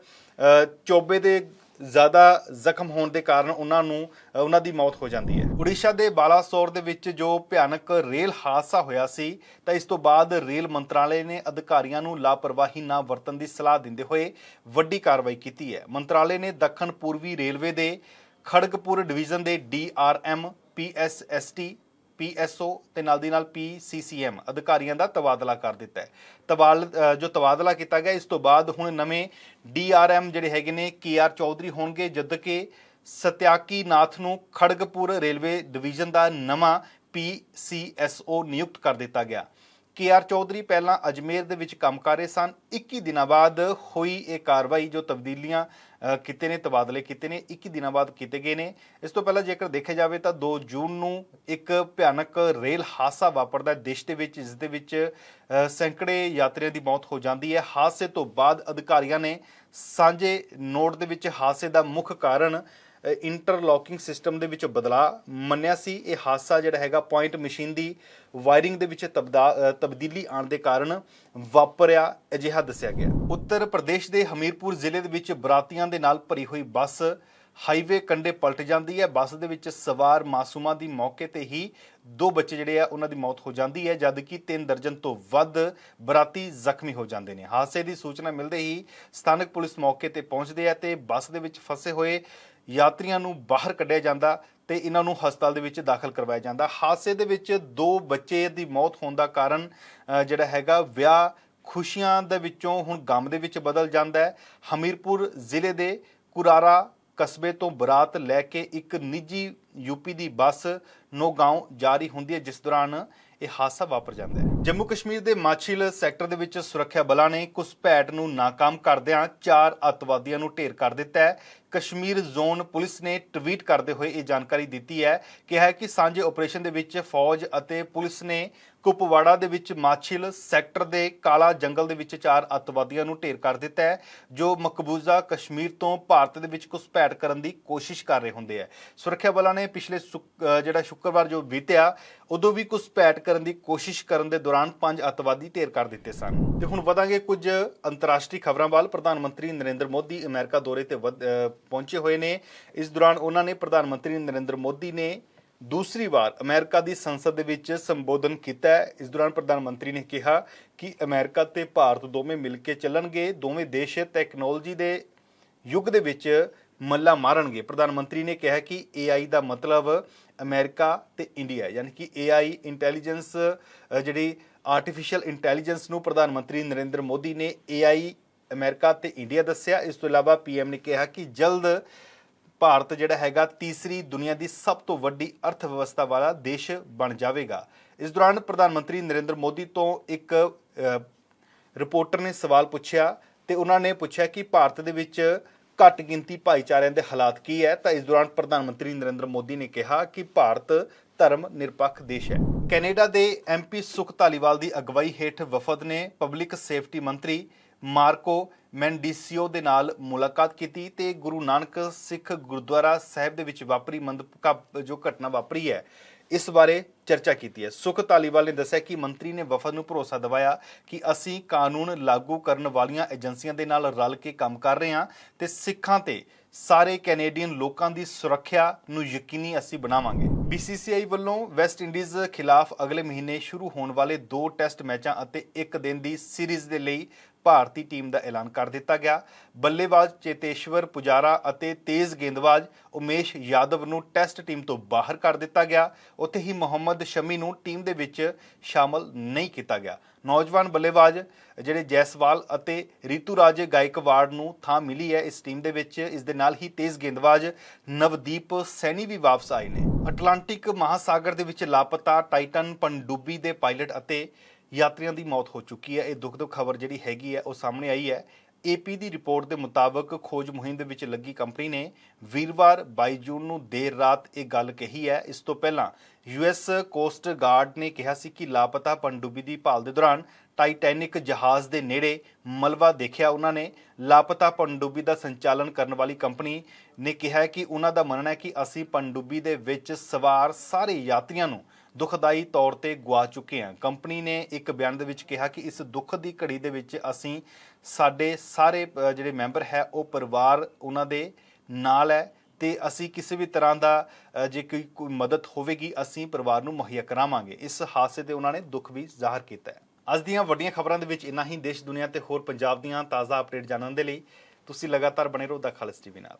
ਚੌਬੇ ਦੇ ਜ਼ਿਆਦਾ ਜ਼ਖਮ ਹੋਣ ਦੇ ਕਾਰਨ ਉਹਨਾਂ ਦੀ ਮੌਤ ਹੋ ਜਾਂਦੀ ਹੈ। ਉੜੀਸਾ ਦੇ ਬਾਲਾਸੋਰ ਦੇ ਵਿੱਚ ਜੋ ਭਿਆਨਕ ਰੇਲ ਹਾਦਸਾ ਹੋਇਆ ਸੀ ਤਾਂ ਇਸ ਤੋਂ ਬਾਅਦ ਰੇਲ ਮੰਤਰਾਲੇ ਨੇ ਅਧਿਕਾਰੀਆਂ ਨੂੰ ਲਾਪਰਵਾਹੀ ਨਾ ਵਰਤਣ ਦੀ ਸਲਾਹ ਦਿੰਦੇ ਹੋਏ ਵੱਡੀ ਕਾਰਵਾਈ ਕੀਤੀ ਹੈ। ਮੰਤਰਾਲੇ ਨੇ ਦੱਖਣ ਪੂਰਬੀ ਰੇਲਵੇ ਦੇ ਖੜਗਪੁਰ ਡਿਵੀਜ਼ਨ ਦੇ DRM, PSST, PSO ਤੇ ਨਾਲ ਦੀ ਨਾਲ PCCM ਅਧਿਕਾਰੀਆਂ ਦਾ ਤਬਾਦਲਾ ਕਰ ਦਿੱਤਾ ਹੈ। ਜੋ ਤਬਾਦਲਾ ਕੀਤਾ ਗਿਆ, ਇਸ ਤੋਂ ਬਾਅਦ ਹੁਣ ਨਵੇਂ DRM ਜਿਹੜੇ ਹੈਗੇ ਨੇ KR ਚੌਧਰੀ ਹੋਣਗੇ, ਜਦ ਕਿ ਸਤਿਆਕੀ ਨਾਥ ਨੂੰ ਖੜਗਪੁਰ ਰੇਲਵੇ ਡਿਵੀਜ਼ਨ ਦਾ ਨਵਾਂ PCSO ਨਿਯੁਕਤ ਕਰ ਦਿੱਤਾ ਗਿਆ। KR ਚੌਧਰੀ ਪਹਿਲਾਂ ਅਜਮੇਰ ਦੇ ਵਿੱਚ ਕੰਮ ਕਰ ਰਹੇ ਸਨ। 21 ਦਿਨਾਂ ਬਾਅਦ ਹੋਈ ਇਹ ਕਾਰਵਾਈ, ਜੋ ਤਬਦੀਲੀਆਂ ਕੀਤੇ ਨੇ, ਤਬਾਦਲੇ ਕੀਤੇ ਨੇ, 21 ਦਿਨਾਂ ਬਾਅਦ ਕੀਤੇ ਗਏ ਨੇ। ਇਸ ਤੋਂ ਪਹਿਲਾਂ ਜੇਕਰ ਦੇਖਿਆ ਜਾਵੇ ਤਾਂ 2 ਜੂਨ ਨੂੰ ਇੱਕ ਭਿਆਨਕ ਰੇਲ ਹਾਦਸਾ ਵਾਪਰਦਾ ਦੇਸ਼ ਦੇ ਵਿੱਚ, ਜਿਸ ਦੇ ਵਿੱਚ ਸੈਂਕੜੇ ਯਾਤਰੀਆਂ ਦੀ ਮੌਤ ਹੋ ਜਾਂਦੀ ਹੈ। ਹਾਦਸੇ ਤੋਂ ਬਾਅਦ ਅਧਿਕਾਰੀਆਂ ਨੇ ਸਾਂਝੇ ਨੋਟ ਦੇ ਵਿੱਚ ਹਾਦਸੇ ਦਾ ਮੁੱਖ ਕਾਰਨ ਇੰਟਰਲੌਕਿੰਗ ਸਿਸਟਮ ਦੇ ਵਿੱਚ ਬਦਲਾਅ ਮੰਨਿਆ ਸੀ। ਇਹ ਹਾਦਸਾ ਜਿਹੜਾ ਹੈਗਾ ਪੁਆਇੰਟ ਮਸ਼ੀਨ ਦੀ ਵਾਇਰਿੰਗ ਦੇ ਵਿੱਚ ਤਬਦੀਲੀ ਆਉਣ ਦੇ ਕਾਰਨ ਵਾਪਰਿਆ ਅਜਿਹਾ ਦੱਸਿਆ ਗਿਆ। ਉੱਤਰ ਪ੍ਰਦੇਸ਼ ਦੇ ਹਮੀਰਪੁਰ ਜ਼ਿਲ੍ਹੇ ਦੇ ਵਿੱਚ ਬਰਾਤੀਆਂ ਦੇ ਨਾਲ ਭਰੀ ਹੋਈ ਬੱਸ ਹਾਈਵੇ ਕੰਢੇ ਪਲਟ ਜਾਂਦੀ ਹੈ। ਬੱਸ ਦੇ ਵਿੱਚ ਸਵਾਰ ਮਾਸੂਮਾਂ ਦੀ ਮੌਕੇ ਤੇ ਹੀ 2 ਬੱਚੇ ਜਿਹੜੇ ਆ ਉਹਨਾਂ ਦੀ ਮੌਤ ਹੋ ਜਾਂਦੀ ਹੈ, ਜਦਕਿ 3 ਦਰਜਨ ਤੋਂ ਵੱਧ ਬਰਾਤੀ ਜ਼ਖਮੀ ਹੋ ਜਾਂਦੇ ਨੇ। ਹਾਦਸੇ ਦੀ ਸੂਚਨਾ ਮਿਲਦੇ ਹੀ ਸਥਾਨਕ ਪੁਲਿਸ ਮੌਕੇ ਤੇ ਪਹੁੰਚਦੇ ਆ ਤੇ ਬੱਸ ਦੇ ਵਿੱਚ ਫਸੇ ਹੋਏ ਯਾਤਰੀਆਂ ਨੂੰ ਬਾਹਰ ਕੱਢਿਆ ਜਾਂਦਾ ਤੇ ਇਹਨਾਂ ਨੂੰ ਹਸਪਤਾਲ ਦੇ ਵਿੱਚ ਦਾਖਲ ਕਰਵਾਇਆ ਜਾਂਦਾ। ਹਾਦਸੇ ਦੇ ਵਿੱਚ 2 ਬੱਚੇ ਦੀ ਮੌਤ ਹੋਣ ਦਾ ਕਾਰਨ ਜਿਹੜਾ ਹੈਗਾ ਵਿਆਹ ਖੁਸ਼ੀਆਂ ਦੇ ਵਿੱਚੋਂ ਹੁਣ ਗਮ ਦੇ ਵਿੱਚ ਬਦਲ ਜਾਂਦਾ ਹੈ। ਹਮੀਰਪੁਰ ਜ਼ਿਲ੍ਹੇ ਦੇ ਕੁਰਾਰਾ ਕਸਬੇ ਤੋਂ ਬਰਾਤ ਲੈ ਕੇ ਇੱਕ ਨਿੱਜੀ ਯੂਪੀ ਦੀ ਬੱਸ ਨੌਗਾਂਵ ਜਾ ਰਹੀ ਹੁੰਦੀ ਹੈ, ਜਿਸ ਦੌਰਾਨ ਇਹ ਹਾਦਸਾ ਵਾਪਰ ਜਾਂਦਾ ਹੈ। ਜੰਮੂ ਕਸ਼ਮੀਰ ਦੇ ਮਾਛਿਲ ਸੈਕਟਰ ਦੇ ਵਿੱਚ ਸੁਰੱਖਿਆ ਬਲਾਂ ਨੇ ਘੁਸਪੈਠ ਨੂੰ ਨਾਕਾਮ ਕਰਦਿਆਂ 4 ਅੱਤਵਾਦੀਆਂ ਨੂੰ ਢੇਰ ਕਰ ਦਿੱਤਾ ਹੈ। ਕਸ਼ਮੀਰ ਜ਼ੋਨ ਪੁਲਿਸ ਨੇ ਟਵੀਟ ਕਰਦੇ ਹੋਏ ਇਹ ਜਾਣਕਾਰੀ ਦਿੱਤੀ ਹੈ ਕਿ ਸਾਂਝੇ ਆਪਰੇਸ਼ਨ ਦੇ ਵਿੱਚ ਫੌਜ ਅਤੇ ਪੁਲਿਸ ਨੇ ਕੁਪਵਾੜਾ ਦੇ ਵਿੱਚ ਮਾਛਿਲ ਸੈਕਟਰ ਦੇ ਕਾਲਾ ਜੰਗਲ ਦੇ ਵਿੱਚ 4 ਅੱਤਵਾਦੀਆਂ ਨੂੰ ਢੇਰ ਕਰ ਦਿੱਤਾ ਹੈ, ਜੋ ਮਕਬੂਜ਼ਾ ਕਸ਼ਮੀਰ ਤੋਂ ਭਾਰਤ ਦੇ ਵਿੱਚ ਘੁਸਪੈਠ ਕਰਨ ਦੀ ਕੋਸ਼ਿਸ਼ ਕਰ ਰਹੇ ਹੁੰਦੇ ਆ। ਸੁਰੱਖਿਆ ਬਲਾਂ ਨੇ ਪਿਛਲੇ ਸ਼ੁੱਕਰਵਾਰ ਜੋ ਬੀਤਿਆ ਉਦੋਂ ਵੀ ਘੁਸਪੈਠ ਕਰਨ ਦੀ ਕੋਸ਼ਿਸ਼ ਕਰਨ ਦੇ ਦੌਰਾਨ 5 ਅੱਤਵਾਦੀ ਢੇਰ ਕਰ ਦਿੱਤੇ ਸਨ। ਤੇ ਹੁਣ ਵਧਾਂਗੇ ਕੁਝ ਅੰਤਰਰਾਸ਼ਟਰੀ ਖਬਰਾਂ ਵੱਲ। ਪ੍ਰਧਾਨ ਮੰਤਰੀ ਨਰਿੰਦਰ ਮੋਦੀ ਅਮਰੀਕਾ ਦੌਰੇ ਤੇ ਪਹੁੰਚੇ ਹੋਏ ਨੇ। ਇਸ ਦੌਰਾਨ ਉਹਨਾਂ ਨੇ ਪ੍ਰਧਾਨ ਮੰਤਰੀ ਨਰਿੰਦਰ ਮੋਦੀ ਨੇ ਦੂਸਰੀ ਵਾਰ ਅਮਰੀਕਾ ਦੀ ਸੰਸਦ ਦੇ ਵਿੱਚ ਸੰਬੋਧਨ ਕੀਤਾ ਹੈ। ਇਸ ਦੌਰਾਨ ਪ੍ਰਧਾਨ ਮੰਤਰੀ ਨੇ ਕਿਹਾ ਕਿ ਅਮਰੀਕਾ ਤੇ ਭਾਰਤ ਦੋਵੇਂ ਮਿਲ ਕੇ ਚੱਲਣਗੇ। ਦੋਵੇਂ ਦੇਸ਼ ਟੈਕਨੋਲੋਜੀ ਦੇ ਯੁੱਗ ਦੇ ਵਿੱਚ ਮੱਲਾ ਮਾਰਨਗੇ। ਪ੍ਰਧਾਨ ਮੰਤਰੀ ਨੇ ਕਿਹਾ ਕਿ AI ਦਾ ਮਤਲਬ ਅਮਰੀਕਾ ਤੇ ਇੰਡੀਆ, ਯਾਨੀ ਕਿ AI ਇੰਟੈਲੀਜੈਂਸ, ਜਿਹੜੀ ਆਰਟੀਫਿਸ਼ੀਅਲ ਇੰਟੈਲੀਜੈਂਸ ਨੂੰ ਪ੍ਰਧਾਨ ਮੰਤਰੀ ਨਰਿੰਦਰ ਮੋਦੀ ਨੇ AI ਅਮਰੀਕਾ ਤੇ ਇੰਡੀਆ ਦੱਸਿਆ। ਇਸ ਤੋਂ ਇਲਾਵਾ PM ਨੇ ਕਿਹਾ ਕਿ ਜਲਦ ਭਾਰਤ ਜਿਹੜਾ ਹੈਗਾ ਤੀਸਰੀ ਦੁਨੀਆ ਦੀ ਸਭ ਤੋਂ ਵੱਡੀ ਅਰਥ ਵਿਵਸਥਾ ਵਾਲਾ ਦੇਸ਼ ਬਣ ਜਾਵੇਗਾ। ਇਸ ਦੌਰਾਨ ਪ੍ਰਧਾਨ ਮੰਤਰੀ ਨਰਿੰਦਰ ਮੋਦੀ ਤੋਂ ਇੱਕ ਰਿਪੋਰਟਰ ਨੇ ਸਵਾਲ ਪੁੱਛਿਆ ਤੇ ਉਹਨਾਂ ਨੇ ਪੁੱਛਿਆ ਕਿ ਭਾਰਤ ਦੇ ਵਿੱਚ ਘੱਟ ਗਿਣਤੀ ਭਾਈਚਾਰਿਆਂ ਦੇ ਹਾਲਾਤ ਕੀ ਹੈ। ਤਾਂ ਇਸ ਦੌਰਾਨ ਪ੍ਰਧਾਨ ਮੰਤਰੀ ਨਰਿੰਦਰ ਮੋਦੀ ਨੇ ਕਿਹਾ ਕਿ ਭਾਰਤ ਧਰਮ ਨਿਰਪੱਖ ਦੇਸ਼ ਹੈ। ਕੈਨੇਡਾ ਦੇ MP ਸੁਖ ਧਾਲੀਵਾਲ ਦੀ ਅਗਵਾਈ ਹੇਠ ਵਫਦ ਨੇ ਪਬਲਿਕ ਸੇਫਟੀ ਮੰਤਰੀ ਮਾਰਕੋ ਮੈਂਡੀਸੀਓ ਦੇ ਨਾਲ ਮੁਲਾਕਾਤ ਕੀਤੀ ਤੇ ਗੁਰੂ ਨਾਨਕ ਸਿੱਖ ਗੁਰਦੁਆਰਾ ਸਾਹਿਬ ਦੇ ਵਿੱਚ ਵਾਪਰੀ ਮੰਦਭਾਗੀ ਜੋ ਘਟਨਾ ਵਾਪਰੀ ਹੈ ਇਸ ਬਾਰੇ ਚਰਚਾ ਕੀਤੀ ਹੈ। ਸੁਖ ਧਾਲੀਵਾਲ ਨੇ ਦੱਸਿਆ ਕਿ ਮੰਤਰੀ ਨੇ ਵਫਦ ਨੂੰ ਭਰੋਸਾ ਦਿਵਾਇਆ ਕਿ ਅਸੀਂ ਕਾਨੂੰਨ ਲਾਗੂ ਕਰਨ ਵਾਲੀਆਂ ਏਜੰਸੀਆਂ ਦੇ ਨਾਲ ਰਲ ਕੇ ਕੰਮ ਕਰ ਰਹੇ ਹਾਂ ਤੇ ਸਿੱਖਾਂ ਤੇ ਸਾਰੇ ਕੈਨੇਡੀਅਨ ਲੋਕਾਂ ਦੀ ਸੁਰੱਖਿਆ ਨੂੰ ਯਕੀਨੀ ਅਸੀਂ ਬਣਾਵਾਂਗੇ। BCCI ਵੱਲੋਂ ਵੈਸਟ ਇੰਡੀਜ਼ ਖਿਲਾਫ ਅਗਲੇ ਮਹੀਨੇ ਸ਼ੁਰੂ ਹੋਣ ਵਾਲੇ 2 ਟੈਸਟ ਮੈਚਾਂ ਅਤੇ 1 ਦਿਨ ਦੀ ਸੀਰੀਜ਼ ਦੇ ਲਈ ਭਾਰਤੀ ਟੀਮ ਦਾ ਐਲਾਨ ਕਰ ਦਿੱਤਾ ਗਿਆ। ਬੱਲੇਬਾਜ਼ ਚੇਤੇਸ਼ਵਰ ਪੁਜਾਰਾ ਅਤੇ ਤੇਜ਼ ਗੇਂਦਬਾਜ਼ ਉਮੇਸ਼ ਯਾਦਵ ਨੂੰ ਟੈਸਟ ਟੀਮ ਤੋਂ ਬਾਹਰ ਕਰ ਦਿੱਤਾ ਗਿਆ। ਉੱਥੇ ਹੀ ਮੁਹੰਮਦ ਸ਼ਮੀ ਨੂੰ ਟੀਮ ਦੇ ਵਿੱਚ ਸ਼ਾਮਲ ਨਹੀਂ ਕੀਤਾ ਗਿਆ। ਨੌਜਵਾਨ ਬੱਲੇਬਾਜ਼ ਜਿਹੜੇ ਜੈਸਵਾਲ ਅਤੇ ਰਿਤੂਰਾਜ ਗਾਇਕਵਾੜ ਨੂੰ ਥਾਂ ਮਿਲੀ ਹੈ ਇਸ ਟੀਮ ਦੇ ਵਿੱਚ। ਇਸ ਦੇ ਨਾਲ ਹੀ ਤੇਜ਼ ਗੇਂਦਬਾਜ਼ ਨਵਦੀਪ ਸੈਣੀ ਵੀ ਵਾਪਸ ਆਏ ਨੇ। ਅਟਲਾਂਟਿਕ ਮਹਾਸਾਗਰ ਦੇ ਵਿੱਚ ਲਾਪਤਾ ਟਾਈਟਨ ਪਣਡੁੱਬੀ ਦੇ ਪਾਇਲਟ ਅਤੇ ਯਾਤਰੀਆਂ ਦੀ ਮੌਤ ਹੋ ਚੁੱਕੀ ਹੈ। ਇਹ ਦੁਖਦ ਖਬਰ ਜਿਹੜੀ ਹੈਗੀ ਹੈ ਉਹ ਸਾਹਮਣੇ ਆਈ ਹੈ। AP ਦੀ ਰਿਪੋਰਟ ਦੇ ਮੁਤਾਬਕ ਖੋਜ ਮੁਹਿੰਮ ਦੇ ਵਿੱਚ ਲੱਗੀ ਕੰਪਨੀ ਨੇ ਵੀਰਵਾਰ 22 ਜੂਨ ਨੂੰ ਦੇਰ ਰਾਤ ਇਹ ਗੱਲ ਕਹੀ ਹੈ। ਇਸ ਤੋਂ ਪਹਿਲਾਂ US ਕੋਸਟ ਗਾਰਡ ਨੇ ਕਿਹਾ ਸੀ ਕਿ ਲਾਪਤਾ ਪਣਡੁੱਬੀ ਦੀ ਭਾਲ ਦੇ ਦੌਰਾਨ ਟਾਈਟੈਨਿਕ ਜਹਾਜ਼ ਦੇ ਨੇੜੇ ਮਲਬਾ ਦੇਖਿਆ। ਉਹਨਾਂ ਨੇ ਲਾਪਤਾ ਪਣਡੁੱਬੀ ਦਾ ਸੰਚਾਲਨ ਕਰਨ ਵਾਲੀ ਕੰਪਨੀ ਨੇ ਕਿਹਾ ਕਿ ਉਹਨਾਂ ਦਾ ਮੰਨਣਾ ਹੈ ਕਿ ਅਸੀਂ ਪਣਡੁੱਬੀ ਦੇ ਵਿੱਚ ਸਵਾਰ ਸਾਰੇ ਯਾਤਰੀਆਂ ਨੂੰ ਦੁਖਦਾਈ ਤੌਰ ਤੇ ਗਵਾ ਚੁੱਕੇ ਹਾਂ। ਕੰਪਨੀ ਨੇ ਇੱਕ ਬਿਆਨ ਦੇ ਵਿੱਚ ਕਿਹਾ ਕਿ ਇਸ ਦੁੱਖ ਦੀ ਘੜੀ ਦੇ ਵਿੱਚ ਅਸੀਂ ਸਾਡੇ ਸਾਰੇ ਜਿਹੜੇ ਮੈਂਬਰ ਹੈ ਉਹ ਪਰਿਵਾਰ ਉਹਨਾਂ ਦੇ ਨਾਲ ਹੈ ਤੇ ਅਸੀਂ ਕਿਸੇ ਵੀ ਤਰ੍ਹਾਂ ਦਾ ਜੇ ਕੋਈ ਮਦਦ ਹੋਵੇਗੀ ਅਸੀਂ ਪਰਿਵਾਰ ਨੂੰ ਮੁਹੱਈਆ ਕਰਾਵਾਂਗੇ। ਇਸ ਹਾਦਸੇ ਤੇ ਉਹਨਾਂ ਨੇ ਦੁੱਖ ਵੀ ਜ਼ਾਹਰ ਕੀਤਾ ਹੈ। ਅੱਜ ਦੀਆਂ ਵੱਡੀਆਂ ਖਬਰਾਂ ਦੇ ਵਿੱਚ ਇੰਨਾ ਹੀ। ਦੇਸ਼ ਦੁਨੀਆ ਤੇ ਹੋਰ ਪੰਜਾਬ ਦੀਆਂ ਤਾਜ਼ਾ ਅਪਡੇਟ ਜਾਣਨ ਦੇ ਲਈ ਤੁਸੀਂ ਲਗਾਤਾਰ ਬਣੇ ਰਹੋ ਦਾ ਖਾਲਸ TV ਨਾਲ।